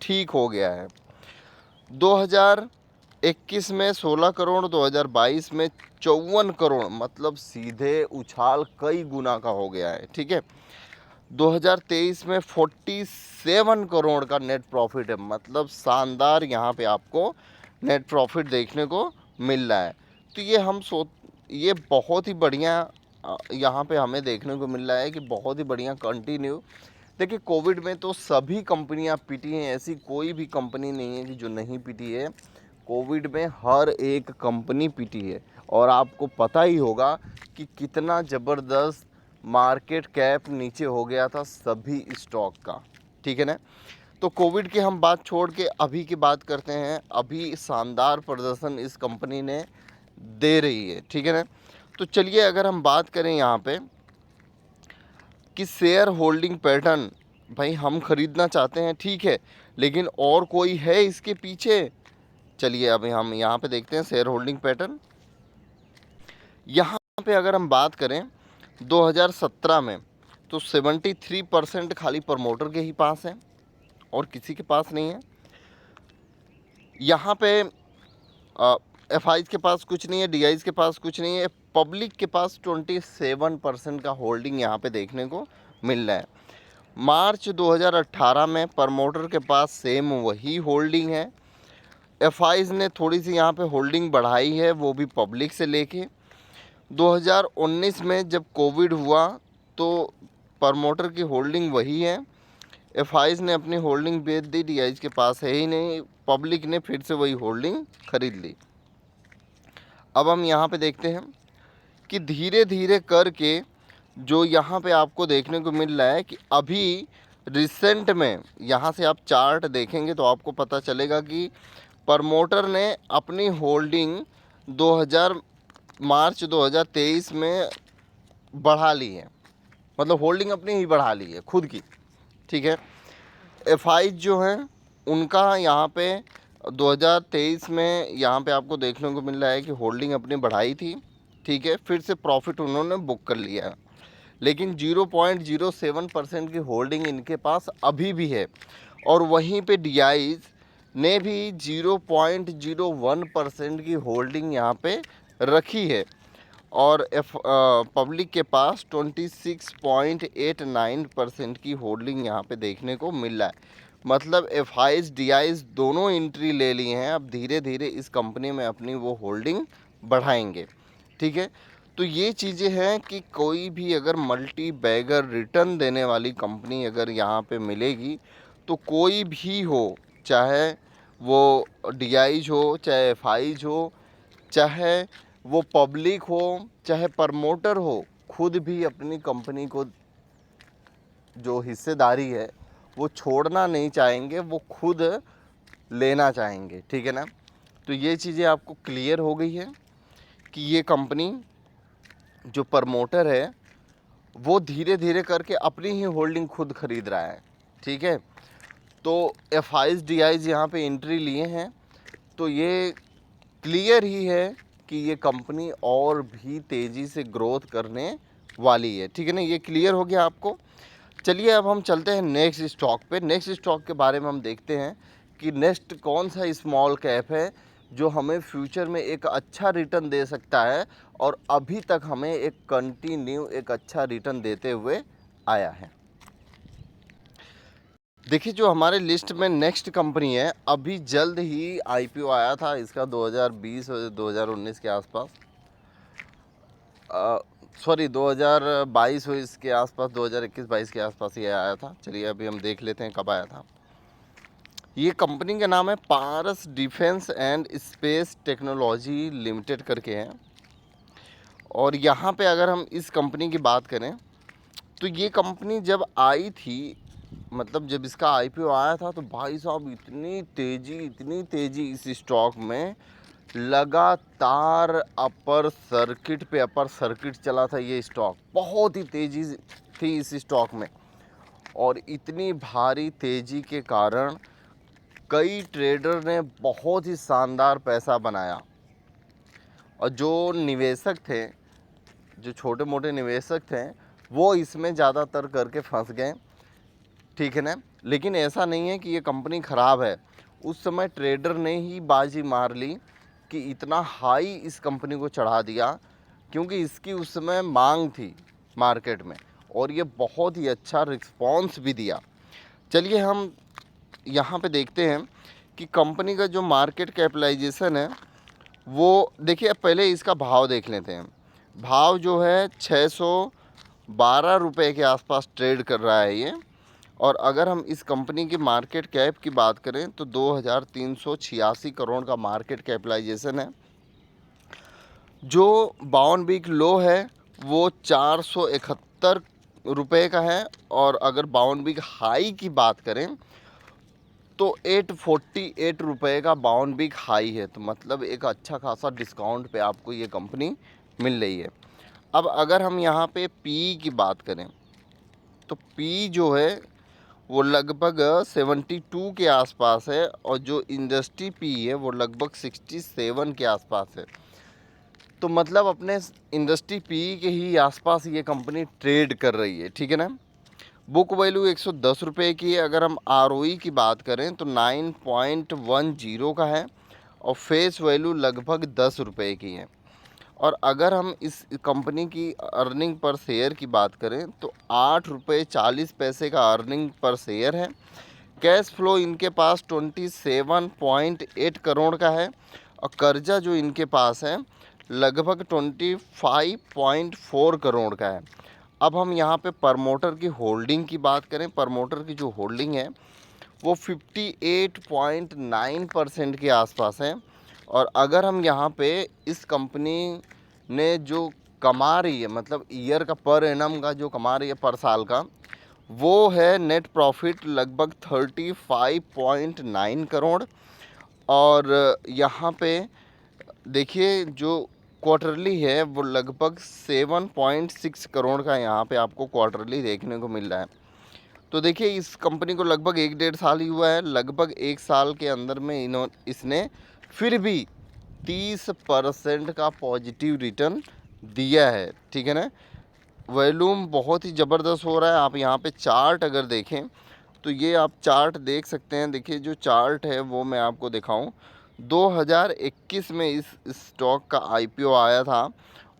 ठीक हो गया है। 2021 में 16 करोड़, 2022 में 54 करोड़, मतलब सीधे उछाल कई गुना का हो गया है, ठीक है। 2023 में 47 करोड़ का नेट प्रॉफिट है, मतलब शानदार यहाँ पे आपको नेट प्रॉफिट देखने को मिल रहा है। तो ये बहुत ही बढ़िया यहाँ पे हमें देखने को मिल रहा है कि बहुत ही बढ़िया कंटिन्यू। देखिए कोविड में तो सभी कंपनियां पिटी हैं, ऐसी कोई भी कंपनी नहीं है कि जो नहीं पिटी है। कोविड में हर एक कंपनी पिटी है, और आपको पता ही होगा कि कितना ज़बरदस्त मार्केट कैप नीचे हो गया था सभी स्टॉक का, ठीक है ना। तो कोविड की हम बात छोड़ के अभी की बात करते हैं। अभी शानदार प्रदर्शन इस कंपनी ने दे रही है, ठीक है ना। तो चलिए अगर हम बात करें यहाँ पे कि शेयर होल्डिंग पैटर्न, भाई हम खरीदना चाहते हैं, ठीक है, लेकिन और कोई है इसके पीछे। चलिए अभी हम यहाँ पे देखते हैं शेयर होल्डिंग पैटर्न। यहाँ पे अगर हम बात करें 2017 में तो 73% खाली प्रमोटर के ही पास है और किसी के पास नहीं है। यहाँ पे एफआईज के पास कुछ नहीं है, डीआईज के पास कुछ नहीं है, पब्लिक के पास 27% का होल्डिंग यहाँ पे देखने को मिल रहा है। मार्च 2018 में प्रमोटर के पास सेम वही होल्डिंग है। एफआईज ने थोड़ी सी यहाँ पे होल्डिंग बढ़ाई है, वो भी पब्लिक से लेके। 2019 में जब कोविड हुआ तो प्रमोटर की होल्डिंग वही है, एफआईज ने अपनी होल्डिंग बेच दी, डीआईज के पास है ही नहीं, पब्लिक ने फिर से वही होल्डिंग खरीद ली। अब हम यहाँ पे देखते हैं कि धीरे धीरे करके जो यहाँ पे आपको देखने को मिल रहा है कि अभी रिसेंट में यहाँ से आप चार्ट देखेंगे तो आपको पता चलेगा कि प्रमोटर ने अपनी होल्डिंग मार्च 2023 में बढ़ा ली है, मतलब होल्डिंग अपनी ही बढ़ा ली है खुद की, ठीक है। एफआईज जो हैं उनका यहाँ पे 2023 में यहाँ पे आपको देखने को मिल रहा है कि होल्डिंग अपनी बढ़ाई थी, ठीक है, फिर से प्रॉफिट उन्होंने बुक कर लिया है। लेकिन 0.07% की होल्डिंग इनके पास अभी भी है। और वहीं पे DIs ने भी 0.01% की होल्डिंग यहाँ पे रखी है और पब्लिक के पास 26.89% की होल्डिंग यहाँ पे देखने को मिल रहा है। मतलब FIs DIs दोनों एंट्री ले लिए हैं, अब धीरे धीरे इस कंपनी में अपनी वो होल्डिंग बढ़ाएंगे। ठीक है, तो ये चीज़ें हैं कि कोई भी अगर मल्टी बैगर रिटर्न देने वाली कंपनी अगर यहाँ पे मिलेगी तो कोई भी हो, चाहे वो DIs हो, चाहे FIs हो, चाहे वो पब्लिक हो, चाहे प्रमोटर हो, खुद भी अपनी कंपनी को जो हिस्सेदारी है वो छोड़ना नहीं चाहेंगे, वो खुद लेना चाहेंगे। ठीक है ना, तो ये चीज़ें आपको क्लियर हो गई है कि ये कंपनी जो प्रमोटर है वो धीरे धीरे करके अपनी ही होल्डिंग खुद खरीद रहा है। ठीक है, तो FIs DIs यहाँ पे एंट्री लिए हैं, तो ये क्लियर ही है कि ये कंपनी और भी तेज़ी से ग्रोथ करने वाली है। ठीक है ना, ये क्लियर हो गया आपको। चलिए अब हम चलते हैं नेक्स्ट स्टॉक पे। नेक्स्ट स्टॉक के बारे में हम देखते हैं कि नेक्स्ट कौन सा स्मॉल कैप है जो हमें फ्यूचर में एक अच्छा रिटर्न दे सकता है और अभी तक हमें एक कंटिन्यू एक अच्छा रिटर्न देते हुए आया है। देखिए, जो हमारे लिस्ट में नेक्स्ट कंपनी है, अभी जल्द ही IPO आया था इसका 2020 और 2019 के आसपास, सॉरी 2022 हो इसके आसपास, 2021-22 के आसपास ये आया था। चलिए अभी हम देख लेते हैं कब आया था। ये कंपनी का नाम है Paras defence and space technology limited करके है। और यहाँ पे अगर हम इस कंपनी की बात करें तो ये कंपनी जब आई थी, मतलब जब इसका IPO आया था, तो भाई साहब इतनी तेज़ी इस स्टॉक में, लगातार अपर सर्किट चला था ये स्टॉक, बहुत ही तेज़ी थी इस स्टॉक में। और इतनी भारी तेज़ी के कारण कई ट्रेडर ने बहुत ही शानदार पैसा बनाया और जो निवेशक थे, जो छोटे मोटे निवेशक थे, वो इसमें ज़्यादातर करके फंस गए। ठीक है ना, लेकिन ऐसा नहीं है कि ये कंपनी ख़राब है। उस समय ट्रेडर ने ही बाजी मार ली कि इतना हाई इस कंपनी को चढ़ा दिया, क्योंकि इसकी उस समय मांग थी मार्केट में और ये बहुत ही अच्छा रिस्पॉन्स भी दिया। चलिए हम यहाँ पे देखते हैं कि कंपनी का जो मार्केट कैपिटलाइजेशन है वो देखिए। अब पहले इसका भाव देख लेते हैं। भाव जो है 612 रुपये के आसपास ट्रेड कर रहा है ये। और अगर हम इस कंपनी की मार्केट कैप की बात करें तो 2386 करोड़ का मार्केट कैपिटलाइजेशन है। जो 52 वीक लो है वो 471 रुपये का है। और अगर 52 वीक हाई की बात करें तो 848 रुपये का 52 वीक हाई है। तो मतलब एक अच्छा खासा डिस्काउंट पे आपको ये कंपनी मिल रही है। अब अगर हम यहाँ पे PE की बात करें तो PE जो है वो लगभग 72 के आसपास है और जो इंडस्ट्री PE है वो लगभग 67 के आसपास है। तो मतलब अपने इंडस्ट्री PE के ही आसपास ये कंपनी ट्रेड कर रही है। ठीक है ना, बुक वैल्यू 110 रुपये की है। अगर हम ROE की बात करें तो 9.10 का है और फेस वैल्यू लगभग 10 रुपये की है। और अगर हम इस कंपनी की अर्निंग पर शेयर की बात करें तो 8 रुपये 40 पैसे का अर्निंग पर शेयर है। कैश फ्लो इनके पास 27.8 करोड़ का है और कर्जा जो इनके पास है लगभग 25.4 करोड़ का है। अब हम यहाँ पे प्रमोटर की होल्डिंग की बात करें। प्रमोटर की जो होल्डिंग है वो 58.9% के आसपास है। और अगर हम यहाँ पे इस कंपनी ने जो कमा रही है, मतलब ईयर का पर एनम का जो कमा रही है पर साल का, वो है नेट प्रॉफिट लगभग 35.9 करोड़। और यहाँ पे देखिए जो क्वार्टरली है वो लगभग 7.6 करोड़ का यहाँ पे आपको क्वार्टरली देखने को मिल रहा है। तो देखिए इस कंपनी को लगभग 1-1.5 साल ही हुआ है। लगभग 1 साल के अंदर में इसने फिर भी 30% का पॉजिटिव रिटर्न दिया है। ठीक है ना, वॉल्यूम बहुत ही ज़बरदस्त हो रहा है। आप यहाँ पे चार्ट अगर देखें तो ये आप चार्ट देख सकते हैं। देखिए जो चार्ट है वो मैं आपको दिखाऊं, 2021 में इस स्टॉक का आईपीओ आया था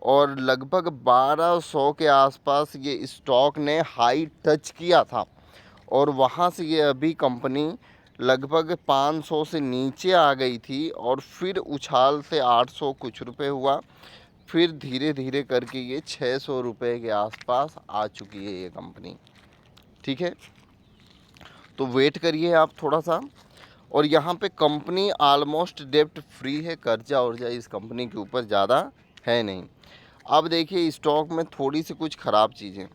और लगभग 1200 के आसपास ये स्टॉक ने हाई टच किया था और वहाँ से ये अभी कंपनी लगभग 500 से नीचे आ गई थी और फिर उछाल से 800 कुछ रुपए हुआ, फिर धीरे धीरे करके ये 600 रुपये के आसपास आ चुकी है ये कंपनी। ठीक है, तो वेट करिए आप थोड़ा सा। और यहाँ पे कंपनी आलमोस्ट डेप्ट फ्री है, कर्जा वर्जा इस कंपनी के ऊपर ज़्यादा है नहीं। अब देखिए स्टॉक में थोड़ी सी कुछ ख़राब चीज़ें,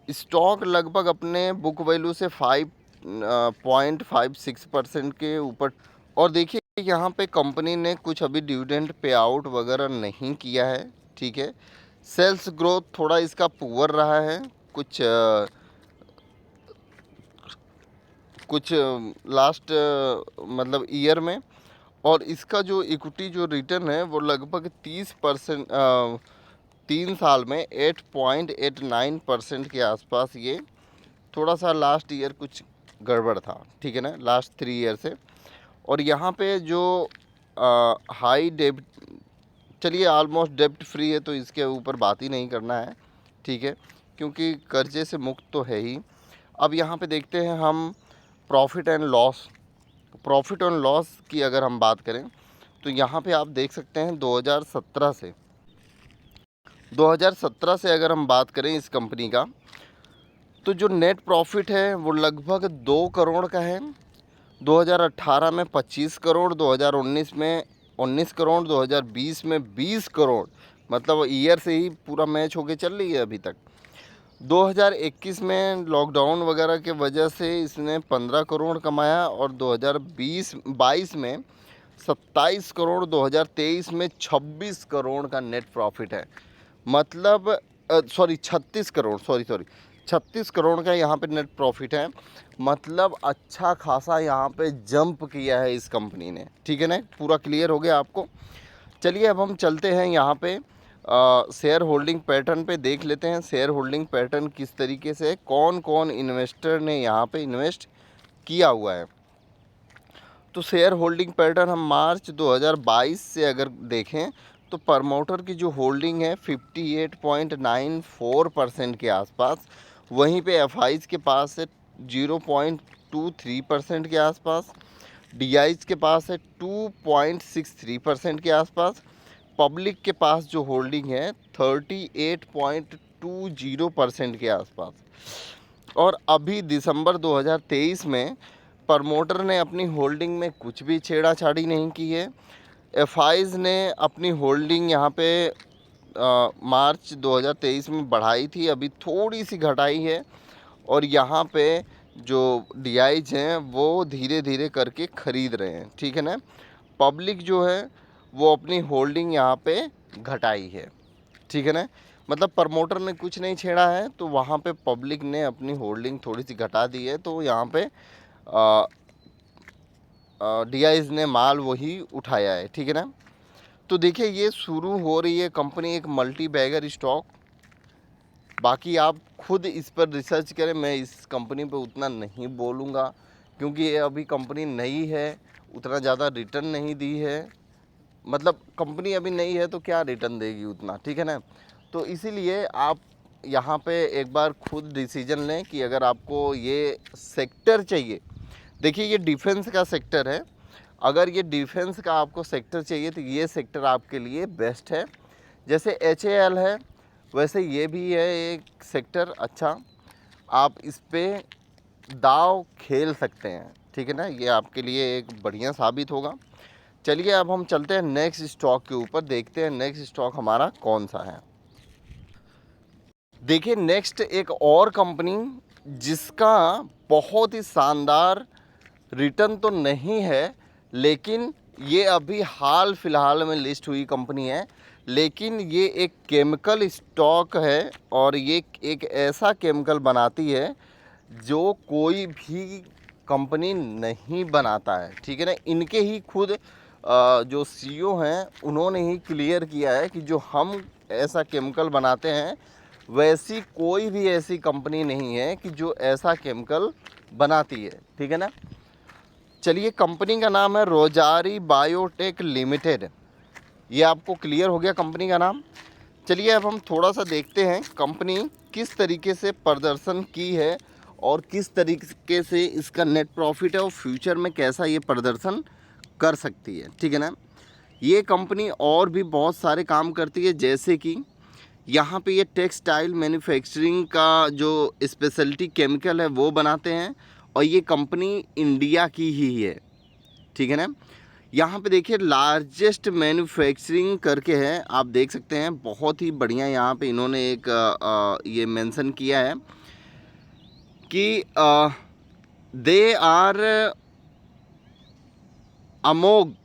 स्टॉक लगभग अपने बुक वैल्यू से 5.56% के ऊपर। और देखिए यहाँ पे कंपनी ने कुछ अभी डिविडेंड पे आउट वगैरह नहीं किया है। ठीक है, सेल्स ग्रोथ थोड़ा इसका पुअर रहा है कुछ लास्ट मतलब ईयर में। और इसका जो इक्विटी जो रिटर्न है वो लगभग 30%, 3 साल में 8.89% के आसपास ये थोड़ा सा लास्ट ईयर कुछ गड़बड़ था। ठीक है ना, लास्ट 3 ईयर से। और यहाँ पे जो हाई डेब्ट, चलिए ऑलमोस्ट डेब्ट फ्री है तो इसके ऊपर बात ही नहीं करना है। ठीक है, क्योंकि कर्जे से मुक्त तो है ही। अब यहाँ पे देखते हैं हम प्रॉफिट एंड लॉस की अगर हम बात करें तो यहाँ पे आप देख सकते हैं 2017 से अगर हम बात करें इस कंपनी का, तो जो नेट प्रॉफिट है वो लगभग 2 करोड़ का है। 2018 में 25 करोड़, 2019 में 19 करोड़, 2020 में 20 करोड़, मतलब ईयर से ही पूरा मैच होके चल रही है अभी तक। 2021 में लॉकडाउन वगैरह के वजह से इसने 15 करोड़ कमाया और 2022 में 27 करोड़, 2023 में 26 करोड़ का नेट प्रॉफिट है। मतलब 36 करोड़ का यहाँ पे नेट प्रॉफिट है। मतलब अच्छा खासा यहाँ पे जंप किया है इस कंपनी ने। ठीक है ना, पूरा क्लियर हो गया आपको। चलिए अब हम चलते हैं यहाँ पे शेयर होल्डिंग पैटर्न पे, देख लेते हैं शेयर होल्डिंग पैटर्न किस तरीके से, कौन कौन इन्वेस्टर ने यहाँ पे इन्वेस्ट किया हुआ है। तो शेयर होल्डिंग पैटर्न हम मार्च 2022 से अगर देखें तो प्रमोटर की जो होल्डिंग है 58.94% के आसपास, वहीं पे एफआईज के पास है 0.23% के आसपास, डीआईज के पास है 2.63% के आसपास, पब्लिक के पास जो होल्डिंग है 38.20% के आसपास। और अभी दिसंबर 2023 में प्रमोटर ने अपनी होल्डिंग में कुछ भी छेड़ाछाड़ी नहीं की है। एफआईज ने अपनी होल्डिंग यहाँ पे मार्च 2023 में बढ़ाई थी, अभी थोड़ी सी घटाई है। और यहाँ पे जो डीआईज हैं वो धीरे धीरे करके ख़रीद रहे हैं। ठीक है ना, पब्लिक जो है वो अपनी होल्डिंग यहाँ पे घटाई है। ठीक है ना, मतलब प्रमोटर ने कुछ नहीं छेड़ा है तो वहाँ पे पब्लिक ने अपनी होल्डिंग थोड़ी सी घटा दी है, तो यहाँ पे डीआईज ने माल वही उठाया है। ठीक है ना, तो देखिए ये शुरू हो रही है कंपनी एक मल्टी बैगर स्टॉक। बाकी आप खुद इस पर रिसर्च करें, मैं इस कंपनी पे उतना नहीं बोलूँगा क्योंकि ये अभी कंपनी नई है, उतना ज़्यादा रिटर्न नहीं दी है। मतलब कंपनी अभी नई है तो क्या रिटर्न देगी उतना। ठीक है ना, तो इसीलिए आप यहाँ पे एक बार खुद डिसीजन लें कि अगर आपको ये सेक्टर चाहिए। देखिए ये डिफेंस का सेक्टर है, अगर ये डिफेंस का आपको सेक्टर चाहिए तो ये सेक्टर आपके लिए बेस्ट है। जैसे HAL है वैसे ये भी है एक सेक्टर अच्छा, आप इस पे दाव खेल सकते हैं। ठीक है ना, ये आपके लिए एक बढ़िया साबित होगा। चलिए अब हम चलते हैं नेक्स्ट स्टॉक के ऊपर, देखते हैं नेक्स्ट स्टॉक हमारा कौन सा है। देखिए नेक्स्ट एक और कंपनी जिसका बहुत ही शानदार रिटर्न तो नहीं है, लेकिन ये अभी हाल फिलहाल में लिस्ट हुई कंपनी है, लेकिन ये एक केमिकल स्टॉक है और ये एक ऐसा केमिकल बनाती है जो कोई भी कंपनी नहीं बनाता है। ठीक है ना, इनके ही खुद जो CEO हैं उन्होंने ही क्लियर किया है कि जो हम ऐसा केमिकल बनाते हैं वैसी कोई भी ऐसी कंपनी नहीं है कि जो ऐसा केमिकल बनाती है, ठीक है ना। चलिए, कंपनी का नाम है रोजारी बायोटेक लिमिटेड। ये आपको क्लियर हो गया कंपनी का नाम। चलिए अब हम थोड़ा सा देखते हैं कंपनी किस तरीके से प्रदर्शन की है और किस तरीके से इसका नेट प्रॉफिट है और फ्यूचर में कैसा ये प्रदर्शन कर सकती है, ठीक है ना। ये कंपनी और भी बहुत सारे काम करती है, जैसे कि यहाँ पे ये टेक्सटाइल मैन्युफैक्चरिंग का जो स्पेशलिटी केमिकल है वो बनाते हैं और ये कंपनी इंडिया की ही है, ठीक है ना। यहाँ पे देखिए लार्जेस्ट मैन्युफैक्चरिंग करके है, आप देख सकते हैं, बहुत ही बढ़िया यहाँ पे इन्होंने एक ये मेंशन किया है कि they are among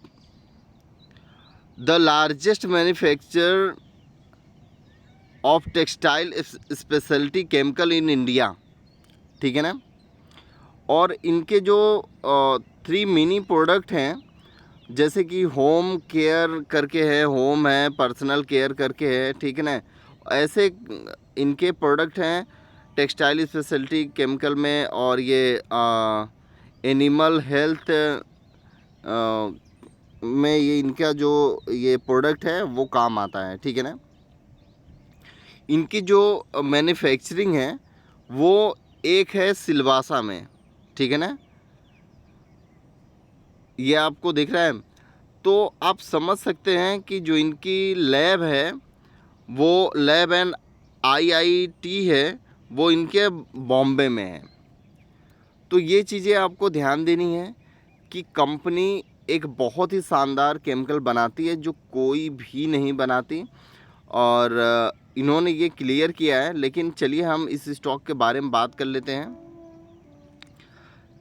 the largest manufacture of textile speciality chemical in India, ठीक है ना। और इनके जो 3 मिनी प्रोडक्ट हैं, जैसे कि होम केयर करके है, होम है, पर्सनल केयर करके है, ठीक है ना। ऐसे इनके प्रोडक्ट हैं टेक्सटाइल स्पेशलिटी केमिकल में, और ये एनिमल हेल्थ में ये इनका जो ये प्रोडक्ट है वो काम आता है, ठीक है ना। इनकी जो मैन्युफैक्चरिंग है वो एक है सिलवासा में, ठीक है ना, ये आपको दिख रहा है। तो आप समझ सकते हैं कि जो इनकी लैब है वो लैब एंड आईआईटी है वो इनके बॉम्बे में है। तो ये चीज़ें आपको ध्यान देनी है कि कंपनी एक बहुत ही शानदार केमिकल बनाती है जो कोई भी नहीं बनाती, और इन्होंने ये क्लियर किया है। लेकिन चलिए हम इस स्टॉक के बारे में बात कर लेते हैं।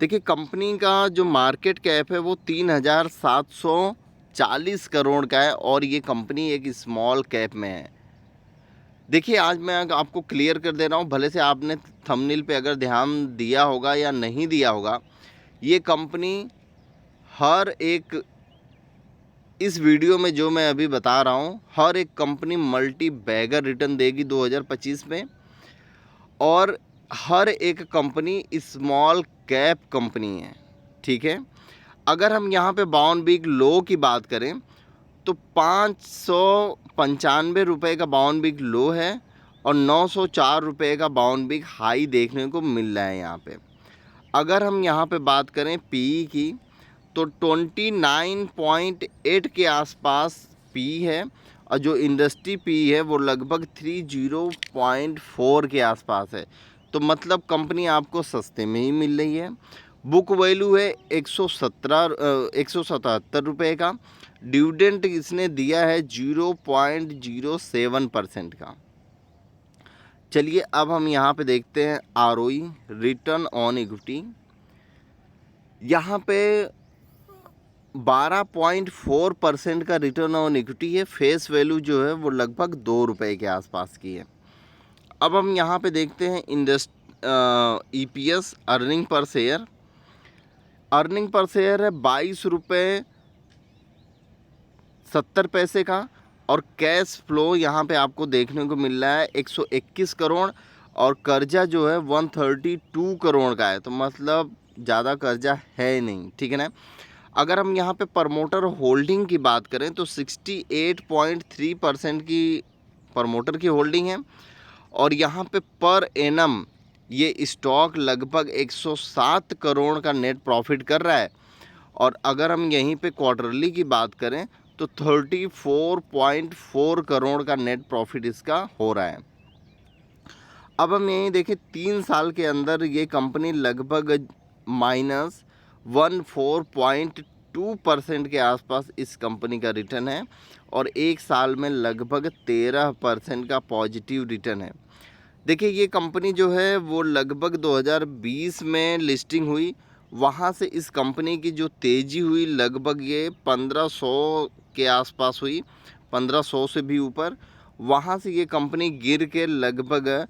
देखिए, कंपनी का जो मार्केट कैप है वो 3740 करोड़ का है और ये कंपनी एक स्मॉल कैप में है। देखिए, आज मैं आपको क्लियर कर दे रहा हूँ, भले से आपने थंबनेल पे अगर ध्यान दिया होगा या नहीं दिया होगा, ये कंपनी हर एक, इस वीडियो में जो मैं अभी बता रहा हूँ, हर एक कंपनी मल्टी बैगर रिटर्न देगी 2025 में, और हर एक कंपनी स्मॉल कैप कंपनी है, ठीक है। अगर हम यहाँ पे बाउंड बिग लो की बात करें तो 595 रुपये का बाउंड बिग लो है और 904 रुपये का बाउंड बिग हाई देखने को मिल रहा है यहाँ पे। अगर हम यहाँ पे बात करें पीई की तो 29.8 के आसपास पीई है, और जो इंडस्ट्री पीई है वो लगभग 30.4 के आसपास है। तो मतलब कंपनी आपको सस्ते में ही मिल रही है। बुक वैल्यू है 177 रुपये का। डिविडेंड इसने दिया है 0.07% का। चलिए अब हम यहाँ पे देखते हैं आरओई, रिटर्न ऑन इक्विटी। यहाँ पे 12.4% का रिटर्न ऑन इक्विटी है। फेस वैल्यू जो है वो लगभग 2 रुपये के आसपास की है। अब हम यहाँ पे देखते हैं EPS, earning per share. Earning per share है 22 रुपये 70 पैसे का, और कैश फ्लो यहाँ पे आपको देखने को मिल रहा है 121 करोड़, और कर्जा जो है 132 करोड़ का है। तो मतलब ज़्यादा कर्जा है नहीं, ठीक है ना। अगर हम यहाँ पे प्रमोटर होल्डिंग की बात करें तो 68.3% की प्रमोटर की होल्डिंग है, और यहाँ पे पर एनम ये स्टॉक लगभग 107 करोड़ का नेट प्रॉफिट कर रहा है। और अगर हम यहीं पे क्वार्टरली की बात करें तो 34.4 करोड़ का नेट प्रॉफिट इसका हो रहा है। अब हम यहीं देखें 3 साल के अंदर ये कंपनी लगभग -14.2% के आसपास इस कंपनी का रिटर्न है, और एक साल में लगभग 13% का पॉजिटिव रिटर्न है। देखिए, ये कंपनी जो है वो लगभग 2020 में लिस्टिंग हुई, वहाँ से इस कंपनी की जो तेज़ी हुई लगभग ये 1500 के आसपास हुई, 1500 से भी ऊपर। वहाँ से ये कंपनी गिर के लगभग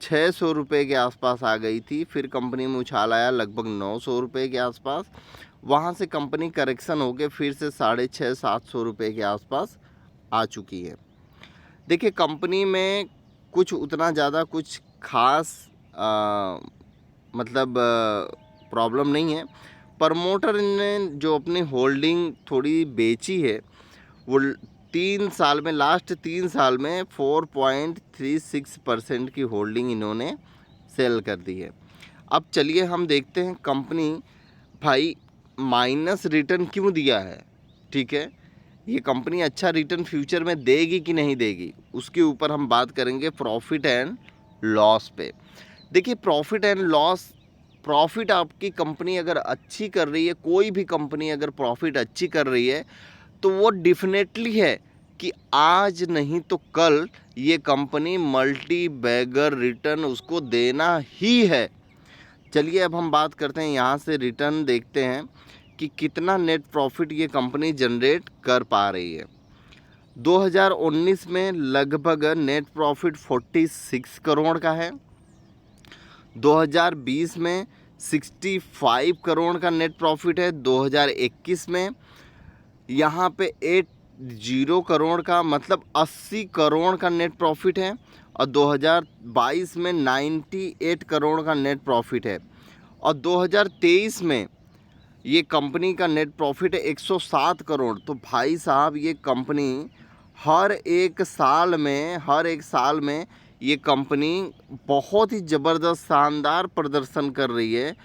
600 रुपये के आसपास आ गई थी। फिर कंपनी में उछाल आया लगभग 900 रुपये के आसपास। वहाँ से कंपनी करेक्शन होकर फिर से 650-700 रुपये के आसपास आ चुकी है। देखिए, कंपनी में कुछ उतना ज़्यादा कुछ खास मतलब प्रॉब्लम नहीं है। प्रमोटर ने जो अपनी होल्डिंग थोड़ी बेची है वो 3 साल में, लास्ट 3 साल में 4.36% की होल्डिंग इन्होंने सेल कर दी है। अब चलिए हम देखते हैं कंपनी भाई माइनस रिटर्न क्यों दिया है। ठीक है, ये कंपनी अच्छा रिटर्न फ्यूचर में देगी कि नहीं देगी, उसके ऊपर हम बात करेंगे प्रॉफिट एंड लॉस पे। देखिए प्रॉफिट एंड लॉस, प्रॉफिट आपकी कंपनी अगर अच्छी कर रही है, कोई भी कंपनी अगर प्रॉफिट अच्छी कर रही है तो वो डेफिनेटली है कि आज नहीं तो कल ये कंपनी मल्टी बैगर रिटर्न उसको देना ही है। चलिए अब हम बात करते हैं, यहाँ से रिटर्न देखते हैं कि कितना नेट प्रॉफिट ये कंपनी जनरेट कर पा रही है। 2019 में लगभग नेट प्रॉफिट 46 करोड़ का है। 2020 में 65 करोड़ का नेट प्रॉफिट है। 2021 में यहाँ पे 80 करोड़ का मतलब 80 करोड़ का नेट प्रॉफिट है। और 2022 में 98 करोड़ का नेट प्रॉफिट है। और 2023 में ये कंपनी का नेट प्रॉफिट है 107 करोड़। तो भाई साहब ये कंपनी हर एक साल में ये कंपनी बहुत ही ज़बरदस्त शानदार प्रदर्शन कर रही है।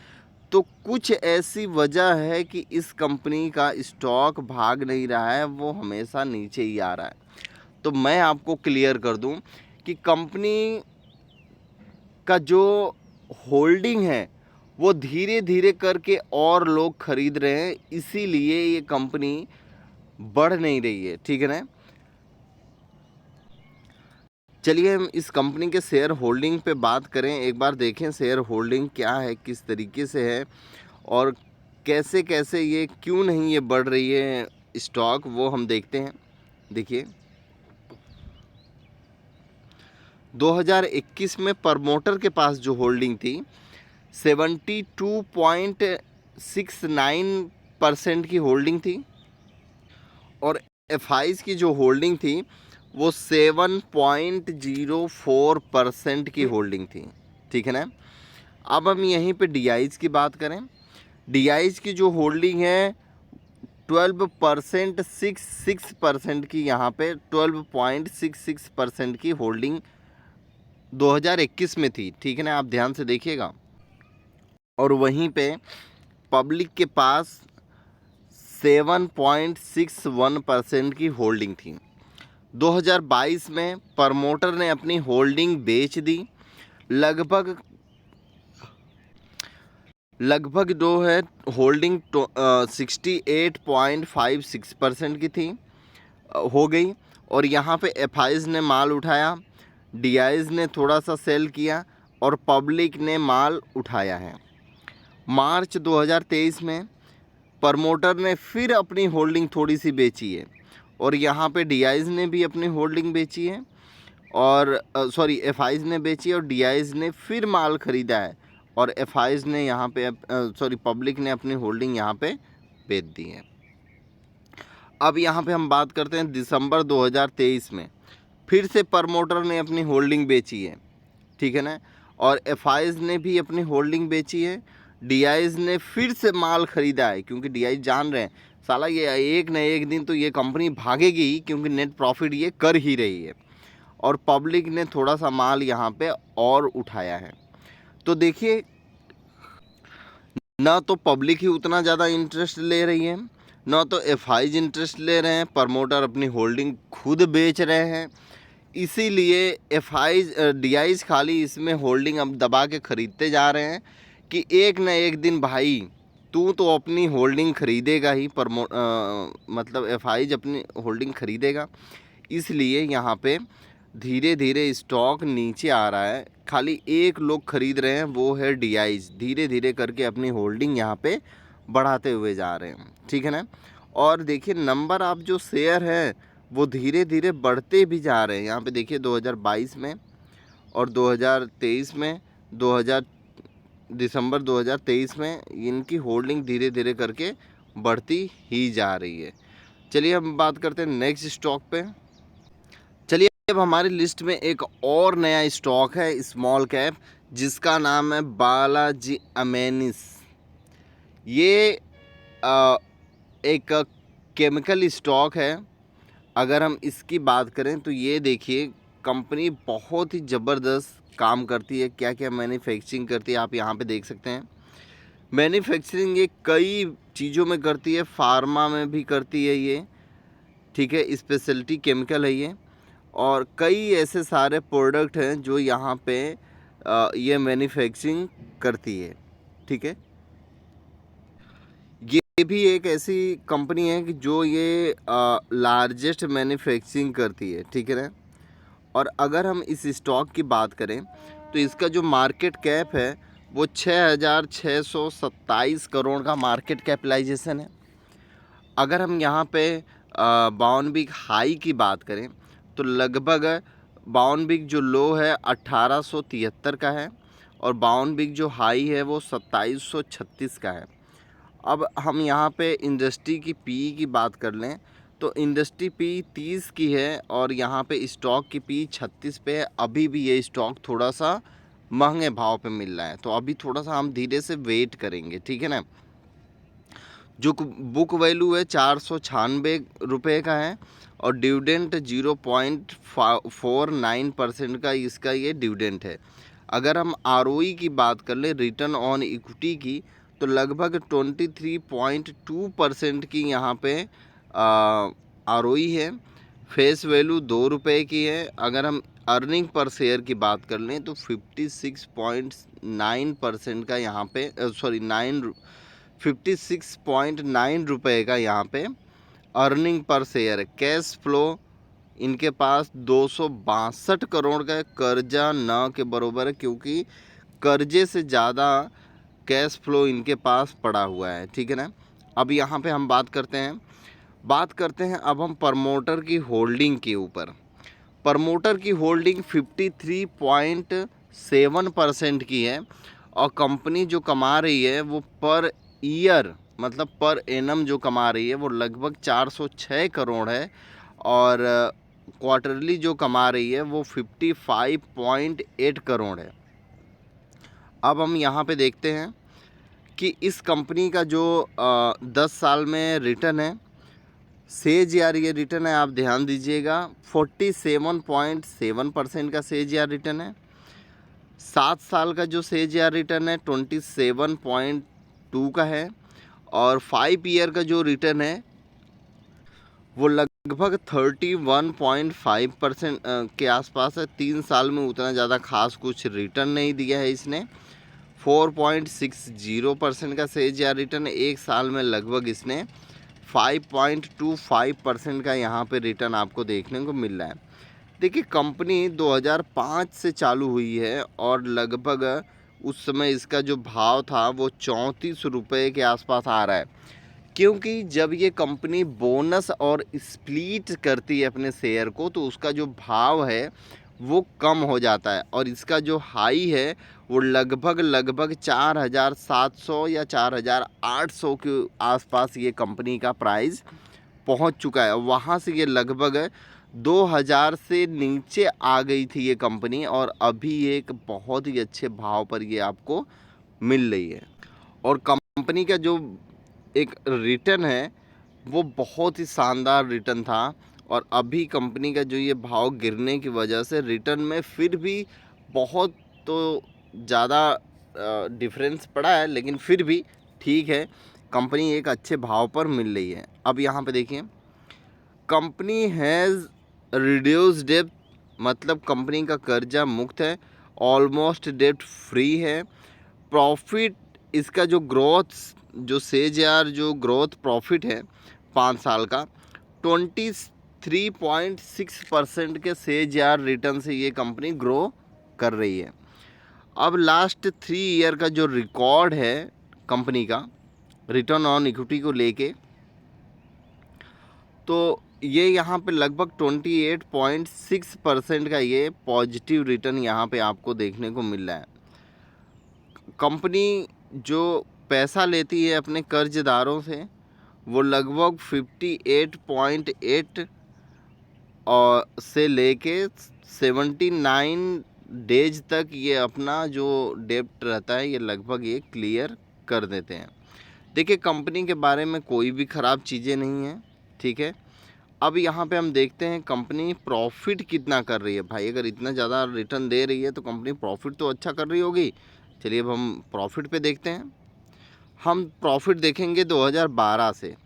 तो कुछ ऐसी वजह है कि इस कंपनी का स्टॉक भाग नहीं रहा है, वो हमेशा नीचे ही आ रहा है। तो मैं आपको क्लियर कर दूं कि कंपनी का जो होल्डिंग है वो धीरे धीरे करके और लोग खरीद रहे हैं, इसीलिए ये कंपनी बढ़ नहीं रही है। ठीक है ना। चलिए हम इस कंपनी के शेयर होल्डिंग पे बात करें, एक बार देखें शेयर होल्डिंग क्या है, किस तरीके से है और कैसे कैसे ये क्यों नहीं ये बढ़ रही है स्टॉक, वो हम देखते हैं। देखिए 2021 में प्रमोटर के पास जो होल्डिंग थी 72.69% की होल्डिंग थी और एफआईज की जो होल्डिंग थी वो 7.04% की होल्डिंग थी। ठीक है ना। अब हम यहीं पे डीआईज की बात करें। डीआईज की जो होल्डिंग है 12.66% की, यहाँ पे 12.66% की होल्डिंग 2021 में थी। ठीक है ना, आप ध्यान से देखिएगा। और वहीं पे पब्लिक के पास 7.61% की होल्डिंग थी। 2022 में प्रमोटर ने अपनी होल्डिंग बेच दी। लगभग जो है होल्डिंग 68.56% की थी हो गई। और यहाँ पे एफआईज ने माल उठाया, डीआईज ने थोड़ा सा सेल किया और पब्लिक ने माल उठाया है। मार्च 2023 में प्रमोटर ने फिर अपनी होल्डिंग थोड़ी सी बेची है और यहाँ पे डीआईज ने भी अपनी होल्डिंग बेची है और एफआईज ने बेची है और डीआईज ने फिर माल ख़रीदा है और एफआईज ने यहाँ पे पब्लिक ने अपनी होल्डिंग यहाँ पे बेच दी है। अब यहाँ पे हम बात करते हैं दिसंबर 2023 में फिर से प्रमोटर ने अपनी होल्डिंग बेची है। ठीक है ना। और एफआईज ने भी अपनी होल्डिंग बेची है, डीआईज ने फिर से माल ख़रीदा है क्योंकि डीआईज जान रहे हैं साला ये एक न एक दिन तो ये कंपनी भागेगी ही, क्योंकि नेट प्रॉफिट ये कर ही रही है। और पब्लिक ने थोड़ा सा माल यहाँ पे और उठाया है। तो देखिए ना तो पब्लिक ही उतना ज़्यादा इंटरेस्ट ले रही है, ना तो एफआईज इंटरेस्ट ले रहे हैं, प्रमोटर अपनी होल्डिंग खुद बेच रहे हैं। इसीलिए एफआईज डीआईज खाली इसमें होल्डिंग अब दबा के ख़रीदते जा रहे हैं कि एक न एक दिन भाई तू तो अपनी होल्डिंग ख़रीदेगा ही, मतलब एफआईज अपनी होल्डिंग ख़रीदेगा। इसलिए यहाँ पे धीरे धीरे स्टॉक नीचे आ रहा है। खाली एक लोग ख़रीद रहे हैं, वो है डीआईज। धीरे धीरे करके अपनी होल्डिंग यहाँ पे बढ़ाते हुए जा रहे हैं। ठीक है ना। और देखिए नंबर ऑफ जो शेयर है वो धीरे धीरे बढ़ते भी जा रहे हैं। यहाँ पे देखिए 2022 में और 2023 में, दिसंबर 2023 में इनकी होल्डिंग धीरे धीरे करके बढ़ती ही जा रही है। चलिए हम बात करते हैं नेक्स्ट स्टॉक पे। चलिए अब हमारी लिस्ट में एक और नया स्टॉक है स्मॉल कैप, जिसका नाम है बालाजी अमेनिस। ये एक केमिकल स्टॉक है। अगर हम इसकी बात करें तो ये देखिए, कंपनी बहुत ही ज़बरदस्त काम करती है। क्या क्या मैन्युफैक्चरिंग करती है आप यहाँ पे देख सकते हैं। मैन्युफैक्चरिंग ये कई चीज़ों में करती है, फार्मा में भी करती है ये, ठीक है, स्पेशलिटी केमिकल है ये। और कई ऐसे सारे प्रोडक्ट हैं जो यहाँ पे ये मैन्युफैक्चरिंग करती है, ठीक है। ये भी एक ऐसी कंपनी है कि जो ये लार्जेस्ट मैन्युफैक्चरिंग करती है, ठीक है ना। और अगर हम इस स्टॉक की बात करें तो इसका जो मार्केट कैप है वो 6,627 करोड़ का मार्केट कैपिटलाइजेशन है। अगर हम यहाँ पे बाउनबिक हाई की बात करें तो लगभग बाउनबिक जो लो है 1873 का है, और बाउनबिक जो हाई है वो 2736 का है। अब हम यहाँ पे इंडस्ट्री की पी की बात कर लें तो इंडस्ट्री पी 30 की है, और यहाँ पे स्टॉक की पी 36 पे है। अभी भी ये स्टॉक थोड़ा सा महंगे भाव पे मिल रहा है, तो अभी थोड़ा सा हम धीरे से वेट करेंगे, ठीक है ना। जो बुक वैल्यू है 496 रुपये का है, और डिविडेंट 0.49% का इसका ये डिविडेंट है। अगर हम आरओई की बात कर ले, रिटर्न ऑन इक्विटी की, तो लगभग 23.2% की यहाँ पे आरओई है। फेस वैल्यू 2 रुपये की है। अगर हम अर्निंग पर शेयर की बात कर लें तो 56.9% का यहाँ पे 56.9 रुपये का यहाँ पे अर्निंग पर शेयर है। कैश फ्लो इनके पास 262 करोड़ का कर्जा न के बराबर है, क्योंकि कर्जे से ज़्यादा कैश फ्लो इनके पास पड़ा हुआ है, ठीक है ना। अब यहाँ पे हम बात करते हैं अब हम प्रमोटर की होल्डिंग के ऊपर। प्रमोटर की होल्डिंग 53.7% की है, और कंपनी जो कमा रही है वो पर ईयर मतलब पर एनम जो कमा रही है वो लगभग 406 करोड़ है, और क्वार्टरली जो कमा रही है वो 55.8 करोड़ है। अब हम यहाँ पे देखते हैं कि इस कंपनी का जो 10 साल में रिटर्न है, CAGR ये रिटर्न है, आप ध्यान दीजिएगा, 47.7% का CAGR रिटर्न है। 7 साल का जो CAGR रिटर्न है 27.2 का है, और 5 ईयर का जो रिटर्न है वो लगभग 31.5% के आसपास है। 3 साल में उतना ज़्यादा खास कुछ रिटर्न नहीं दिया है इसने। 4.60% का CAGR रिटर्न है। 1 साल में लगभग इसने 5.25% का यहाँ पे रिटर्न आपको देखने को मिल रहा है। देखिए, कंपनी 2005 से चालू हुई है, और लगभग उस समय इसका जो भाव था वो 34 रुपये के आसपास आ रहा है। क्योंकि जब ये कंपनी बोनस और स्प्लिट करती है अपने शेयर को, तो उसका जो भाव है वो कम हो जाता है, और इसका जो हाई है वो लगभग 4,700 या 4,800 के आसपास ये कंपनी का प्राइस पहुंच चुका है। वहां से ये लगभग 2,000 से नीचे आ गई थी ये कंपनी, और अभी एक बहुत ही अच्छे भाव पर ये आपको मिल रही है। और कंपनी का जो एक रिटर्न है वो बहुत ही शानदार रिटर्न था, और अभी कंपनी का जो ये भाव गिरने की वजह से रिटर्न में फिर भी बहुत तो ज़्यादा डिफरेंस पड़ा है, लेकिन फिर भी ठीक है, कंपनी एक अच्छे भाव पर मिल रही है। अब यहाँ पे देखिए, कंपनी हैज़ रिड्यूस डेब्ट, मतलब कंपनी का कर्जा मुक्त है, ऑलमोस्ट डेब्ट फ्री है। प्रॉफिट इसका जो ग्रोथ जो CAGR जो ग्रोथ प्रॉफिट है 5 साल का 23.6% के CAGR रिटर्न से ये कंपनी ग्रो कर रही है। अब लास्ट 3 ईयर का जो रिकॉर्ड है कंपनी का रिटर्न ऑन इक्विटी को लेके, तो ये यहाँ पे लगभग 28.6% का ये पॉजिटिव रिटर्न यहाँ पे आपको देखने को मिल रहा है। कंपनी जो पैसा लेती है अपने कर्जदारों से वो लगभग 58.8 और से लेके 79 डेज तक ये अपना जो डेब्ट रहता है ये लगभग ये क्लियर कर देते हैं। देखिए कंपनी के बारे में कोई भी ख़राब चीज़ें नहीं हैं, ठीक है। अब यहाँ पे हम देखते हैं कंपनी प्रॉफिट कितना कर रही है। भाई अगर इतना ज़्यादा रिटर्न दे रही है तो कंपनी प्रॉफिट तो अच्छा कर रही होगी। चलिए अब हम प्रॉफिट पे देखते हैं। हम प्रॉफिट देखेंगे 2012 से।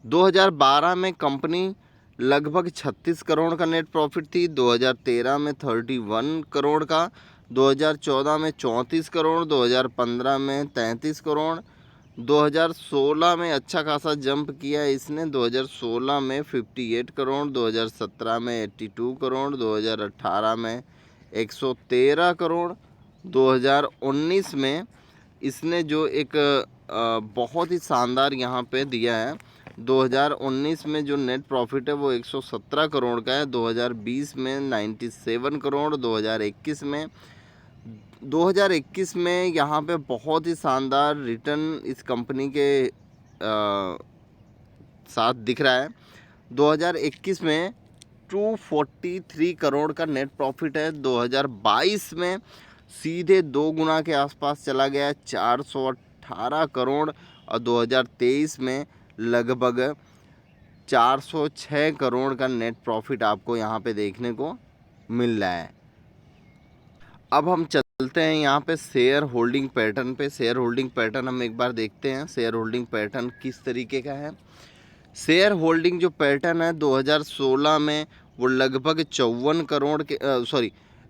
2012 में कंपनी लगभग 36 करोड़ का नेट प्रॉफिट थी, 2013 में 31 करोड़ का, 2014 में 34 करोड़, 2015 में 33 करोड़, 2016 में अच्छा खासा जंप किया इसने, 2016 में 58 करोड़, 2017 में 82 करोड़, 2018 में 113 करोड़, 2019 में इसने जो एक बहुत ही शानदार यहाँ पे दिया है, 2019 में जो नेट प्रॉफिट है वो 117 करोड़ का है, 2020 में 97 करोड़, 2021 में यहाँ पे बहुत ही शानदार रिटर्न इस कंपनी के साथ दिख रहा है। 2021 में 243 करोड़ का नेट प्रॉफिट है, 2022 में सीधे 2 गुना के आसपास चला गया 418 करोड़, और 2023 में लगभग 406 करोड़ का नेट प्रॉफिट आपको यहाँ पे देखने को मिल रहा है। अब हम चलते हैं यहाँ पे शेयर होल्डिंग पैटर्न पे। शेयर होल्डिंग पैटर्न हम एक बार देखते हैं शेयर होल्डिंग पैटर्न किस तरीके का है। शेयर होल्डिंग जो पैटर्न है 2016 में वो लगभग 54 करोड़ के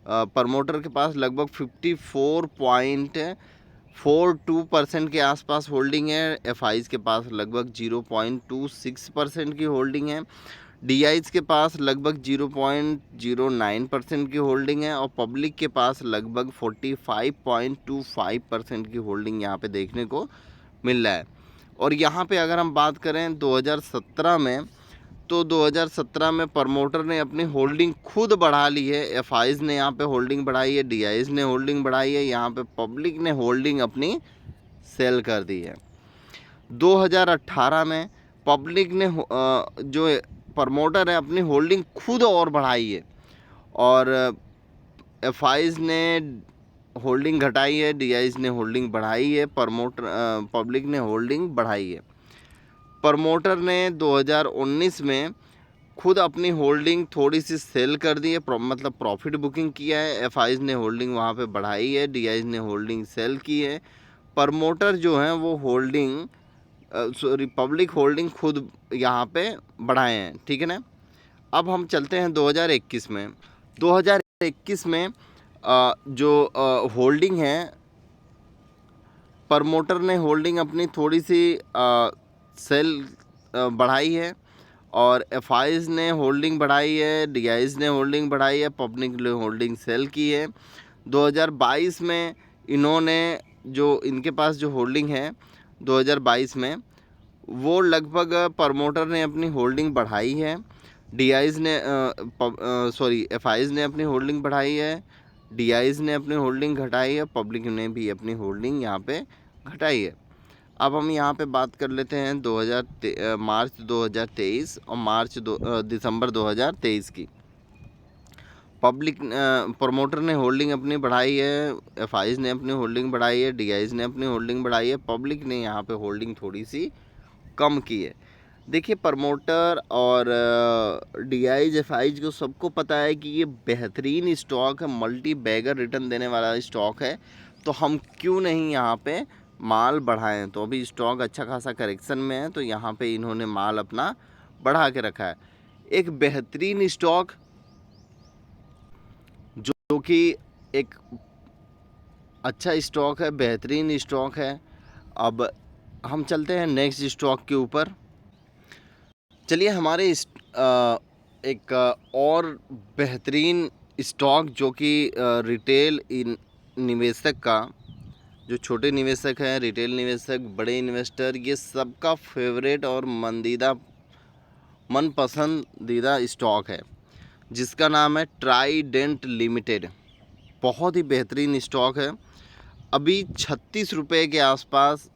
प्रमोटर के पास लगभग 54.42% के आसपास होल्डिंग है। एफआईज के पास लगभग 0.26% की होल्डिंग है। डीआईज के पास लगभग 0.09% की होल्डिंग है, और पब्लिक के पास लगभग 45.25% की होल्डिंग यहाँ पे देखने को मिल रहा है। और यहाँ पे अगर हम बात करें 2017 में, तो 2017 में प्रमोटर ने अपनी होल्डिंग खुद बढ़ा ली है। एफआईज ने यहाँ पे होल्डिंग बढ़ाई है, डीआईज ने होल्डिंग बढ़ाई है, यहाँ पे पब्लिक ने होल्डिंग अपनी सेल कर दी है। 2018 में पब्लिक ने जो प्रमोटर है अपनी होल्डिंग खुद और बढ़ाई है, और एफआईज ने होल्डिंग घटाई है, डीआईज ने होल्डिंग बढ़ाई है, पब्लिक ने होल्डिंग बढ़ाई है। प्रमोटर ने 2019 में खुद अपनी होल्डिंग थोड़ी सी सेल कर दी है, मतलब प्रॉफिट बुकिंग किया है। एफआईज ने होल्डिंग वहाँ पे बढ़ाई है, डीआईज ने होल्डिंग सेल की है। प्रमोटर जो हैं वो होल्डिंग पब्लिक होल्डिंग खुद यहाँ पे बढ़ाए हैं, ठीक है ना। अब हम चलते हैं 2021 में। 2021 में जो होल्डिंग है, प्रमोटर ने होल्डिंग अपनी थोड़ी सी सेल बढ़ाई है, और एफआईज ने होल्डिंग बढ़ाई है, डीआईज ने होल्डिंग बढ़ाई है, पब्लिक ने होल्डिंग सेल की है। 2022 में इन्होंने जो इनके पास जो होल्डिंग है 2022 में, वो लगभग प्रमोटर ने अपनी होल्डिंग बढ़ाई है, डीआईज ने एफआईज ने अपनी होल्डिंग बढ़ाई है, डीआईज ने अपनी होल्डिंग घटाई है, पब्लिक ने भी अपनी होल्डिंग यहाँ पे घटाई है। अब हम यहाँ पे बात कर लेते हैं मार्च 2023 और दिसंबर 2023 की। प्रमोटर ने होल्डिंग अपनी बढ़ाई है, एफआईज ने अपनी होल्डिंग बढ़ाई है, डीआईज ने अपनी होल्डिंग बढ़ाई है, पब्लिक ने यहाँ पे होल्डिंग थोड़ी सी कम की है। देखिए प्रमोटर और डीआईज एफआईज को सबको पता है कि ये बेहतरीन स्टॉक है, मल्टी बैगर रिटर्न देने वाला स्टॉक है, तो हम क्यों नहीं यहाँ पे माल बढ़ाएं। तो अभी स्टॉक अच्छा खासा करेक्शन में है, तो यहाँ पे इन्होंने माल अपना बढ़ा के रखा है। एक बेहतरीन स्टॉक जो कि एक अच्छा स्टॉक है, बेहतरीन स्टॉक है। अब हम चलते हैं नेक्स्ट स्टॉक के ऊपर। चलिए हमारे एक और बेहतरीन स्टॉक जो कि रिटेल निवेशक का, जो छोटे निवेशक हैं, रिटेल निवेशक, बड़े इन्वेस्टर, ये सबका फेवरेट और मनपसंदीदा स्टॉक है, जिसका नाम है ट्राइडेंट लिमिटेड। बहुत ही बेहतरीन स्टॉक है। अभी 36 रुपये के आसपास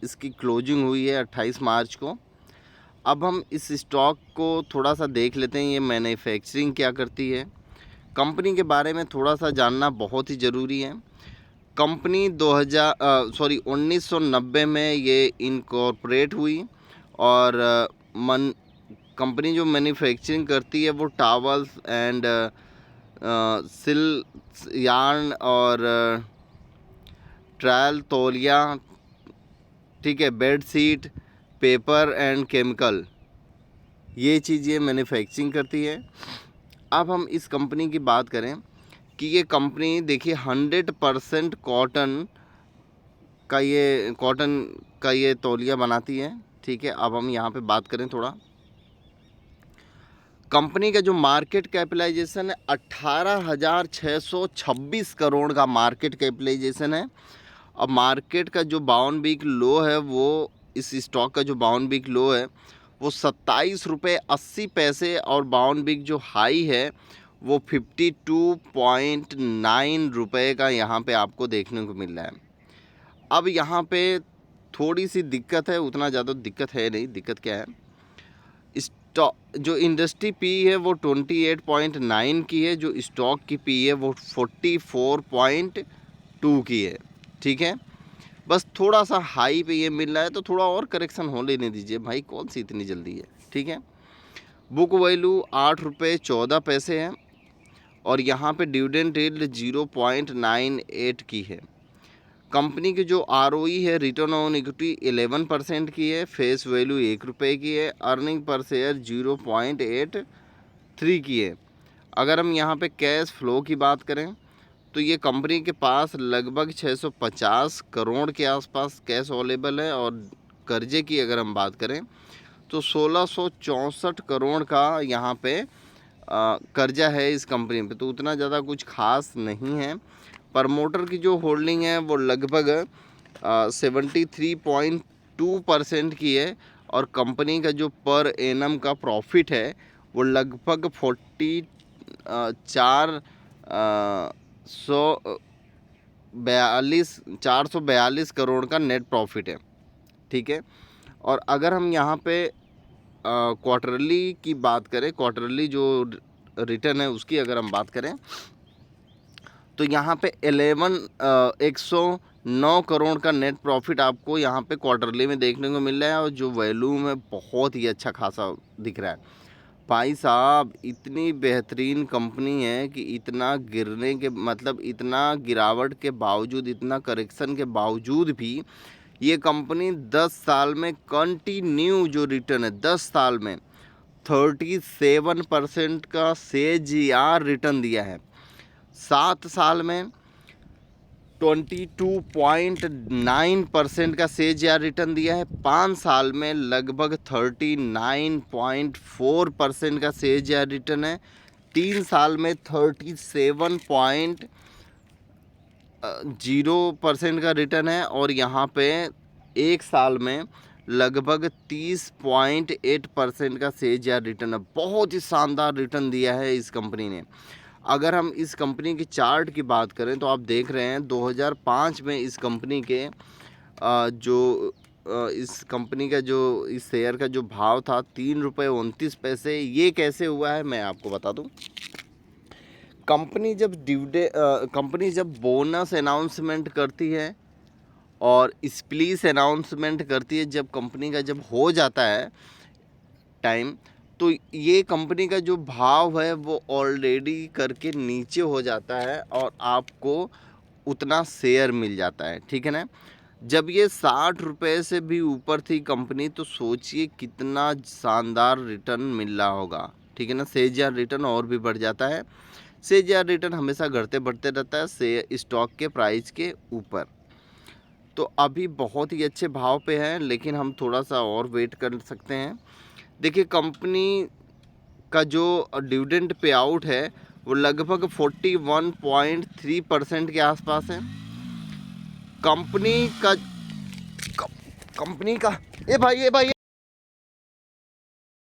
इसकी क्लोजिंग हुई है 28 मार्च को। अब हम इस स्टॉक को थोड़ा सा देख लेते हैं, ये मैन्युफैक्चरिंग क्या करती है। कंपनी के बारे में थोड़ा सा जानना बहुत ही ज़रूरी है। कंपनी 1990 में ये इनकॉर्पोरेट हुई और कंपनी जो मैन्युफैक्चरिंग करती है वो टावल्स एंड सिल्क यार्न और ट्रायल तौलिया, ठीक है, bed sheet, paper and chemical, ये चीज़ें मैन्युफैक्चरिंग करती है। अब हम इस कंपनी की बात करें कि ये कंपनी देखिए 100% कॉटन का ये तौलिया बनाती है, ठीक है। अब हम यहाँ पे बात करें थोड़ा, कंपनी का जो मार्केट कैपिटलाइजेशन है 18,626 करोड़ का मार्केट कैपिटलाइजेशन है। अब मार्केट का जो 52 वीक लो है वो, इस स्टॉक का जो 52 वीक लो है वो 27 रुपये 80 पैसे और 52 वीक जो हाई है वो 52.9 रुपये का यहाँ पे आपको देखने को मिल रहा है। अब यहाँ पे थोड़ी सी दिक्कत है, उतना ज़्यादा दिक्कत है नहीं। दिक्कत क्या है, स्टॉक जो इंडस्ट्री पी है वो 28.9 की है, जो स्टॉक की पी है वो 44.2 की है, ठीक है। बस थोड़ा सा हाई पे ये मिल रहा है, तो थोड़ा और करेक्शन हो लेने दीजिए भाई, कौन सी इतनी जल्दी है, ठीक है। बुक वैल्यू 8 रुपये 14 पैसे है और यहाँ पे डिविडेंड यील्ड 0.98 की है। कंपनी की जो ROE है, रिटर्न ऑन इक्विटी 11% की है, फेस वैल्यू 1 रुपये की है, अर्निंग पर शेयर 0.83 की है। अगर हम यहाँ पे कैश फ्लो की बात करें तो ये कंपनी के पास लगभग 650 करोड़ के आसपास कैश अवेलेबल है और कर्जे की अगर हम बात करें तो 1664 करोड़ का यहाँ पे कर्जा है इस कंपनी पे, तो उतना ज़्यादा कुछ खास नहीं है। प्रमोटर की जो होल्डिंग है वो लगभग 73.2% की है और कंपनी का जो पर एनम का प्रॉफिट है वो लगभग 442 करोड़ का नेट प्रॉफिट है, ठीक है। और अगर हम यहाँ पे क्वार्टरली की बात करें, क्वार्टरली जो रिटर्न है उसकी अगर हम बात करें तो यहाँ पे 109 करोड़ का नेट प्रॉफिट आपको यहाँ पे क्वार्टरली में देखने को मिल रहा है और जो वॉल्यूम है बहुत ही अच्छा खासा दिख रहा है। भाई साहब इतनी बेहतरीन कंपनी है कि इतना गिरने के मतलब इतना गिरावट के बावजूद, इतना करेक्शन के बावजूद भी ये कंपनी 10 साल में कंटिन्यू जो रिटर्न है 10 साल में 37% का CAGR रिटर्न दिया है, 7 साल में 22.9% का CAGR रिटर्न दिया है, 5 साल में लगभग 39.4% का CAGR रिटर्न है, 3 साल में 37.0% का रिटर्न है और यहाँ पे 1 साल में लगभग 30.8% का CAGR रिटर्न है। बहुत ही शानदार रिटर्न दिया है इस कंपनी ने। अगर हम इस कंपनी की चार्ट की बात करें तो आप देख रहे हैं 2005 में इस कंपनी के इस कंपनी का जो इस शेयर का जो भाव था 3.29 रुपये। ये कैसे हुआ है मैं आपको बता दूं। कंपनी जब बोनस अनाउंसमेंट करती है और स्प्लीस अनाउंसमेंट करती है, जब कंपनी का जब हो जाता है टाइम, तो ये कंपनी का जो भाव है वो ऑलरेडी करके नीचे हो जाता है और आपको उतना शेयर मिल जाता है, ठीक है ना। जब ये 60 रुपये से भी ऊपर थी कंपनी तो सोचिए कितना शानदार रिटर्न मिल रहा होगा, ठीक है ना। CAGR रिटर्न और भी बढ़ जाता है। CAGR रिटर्न हमेशा घटते बढ़ते रहता है स्टॉक के प्राइस के ऊपर। तो अभी बहुत ही अच्छे भाव पे है, लेकिन हम थोड़ा सा और वेट कर सकते हैं। देखिए कंपनी का जो डिविडेंड पे आउट है वो लगभग 41.3% के आसपास है। कंपनी का ए भाई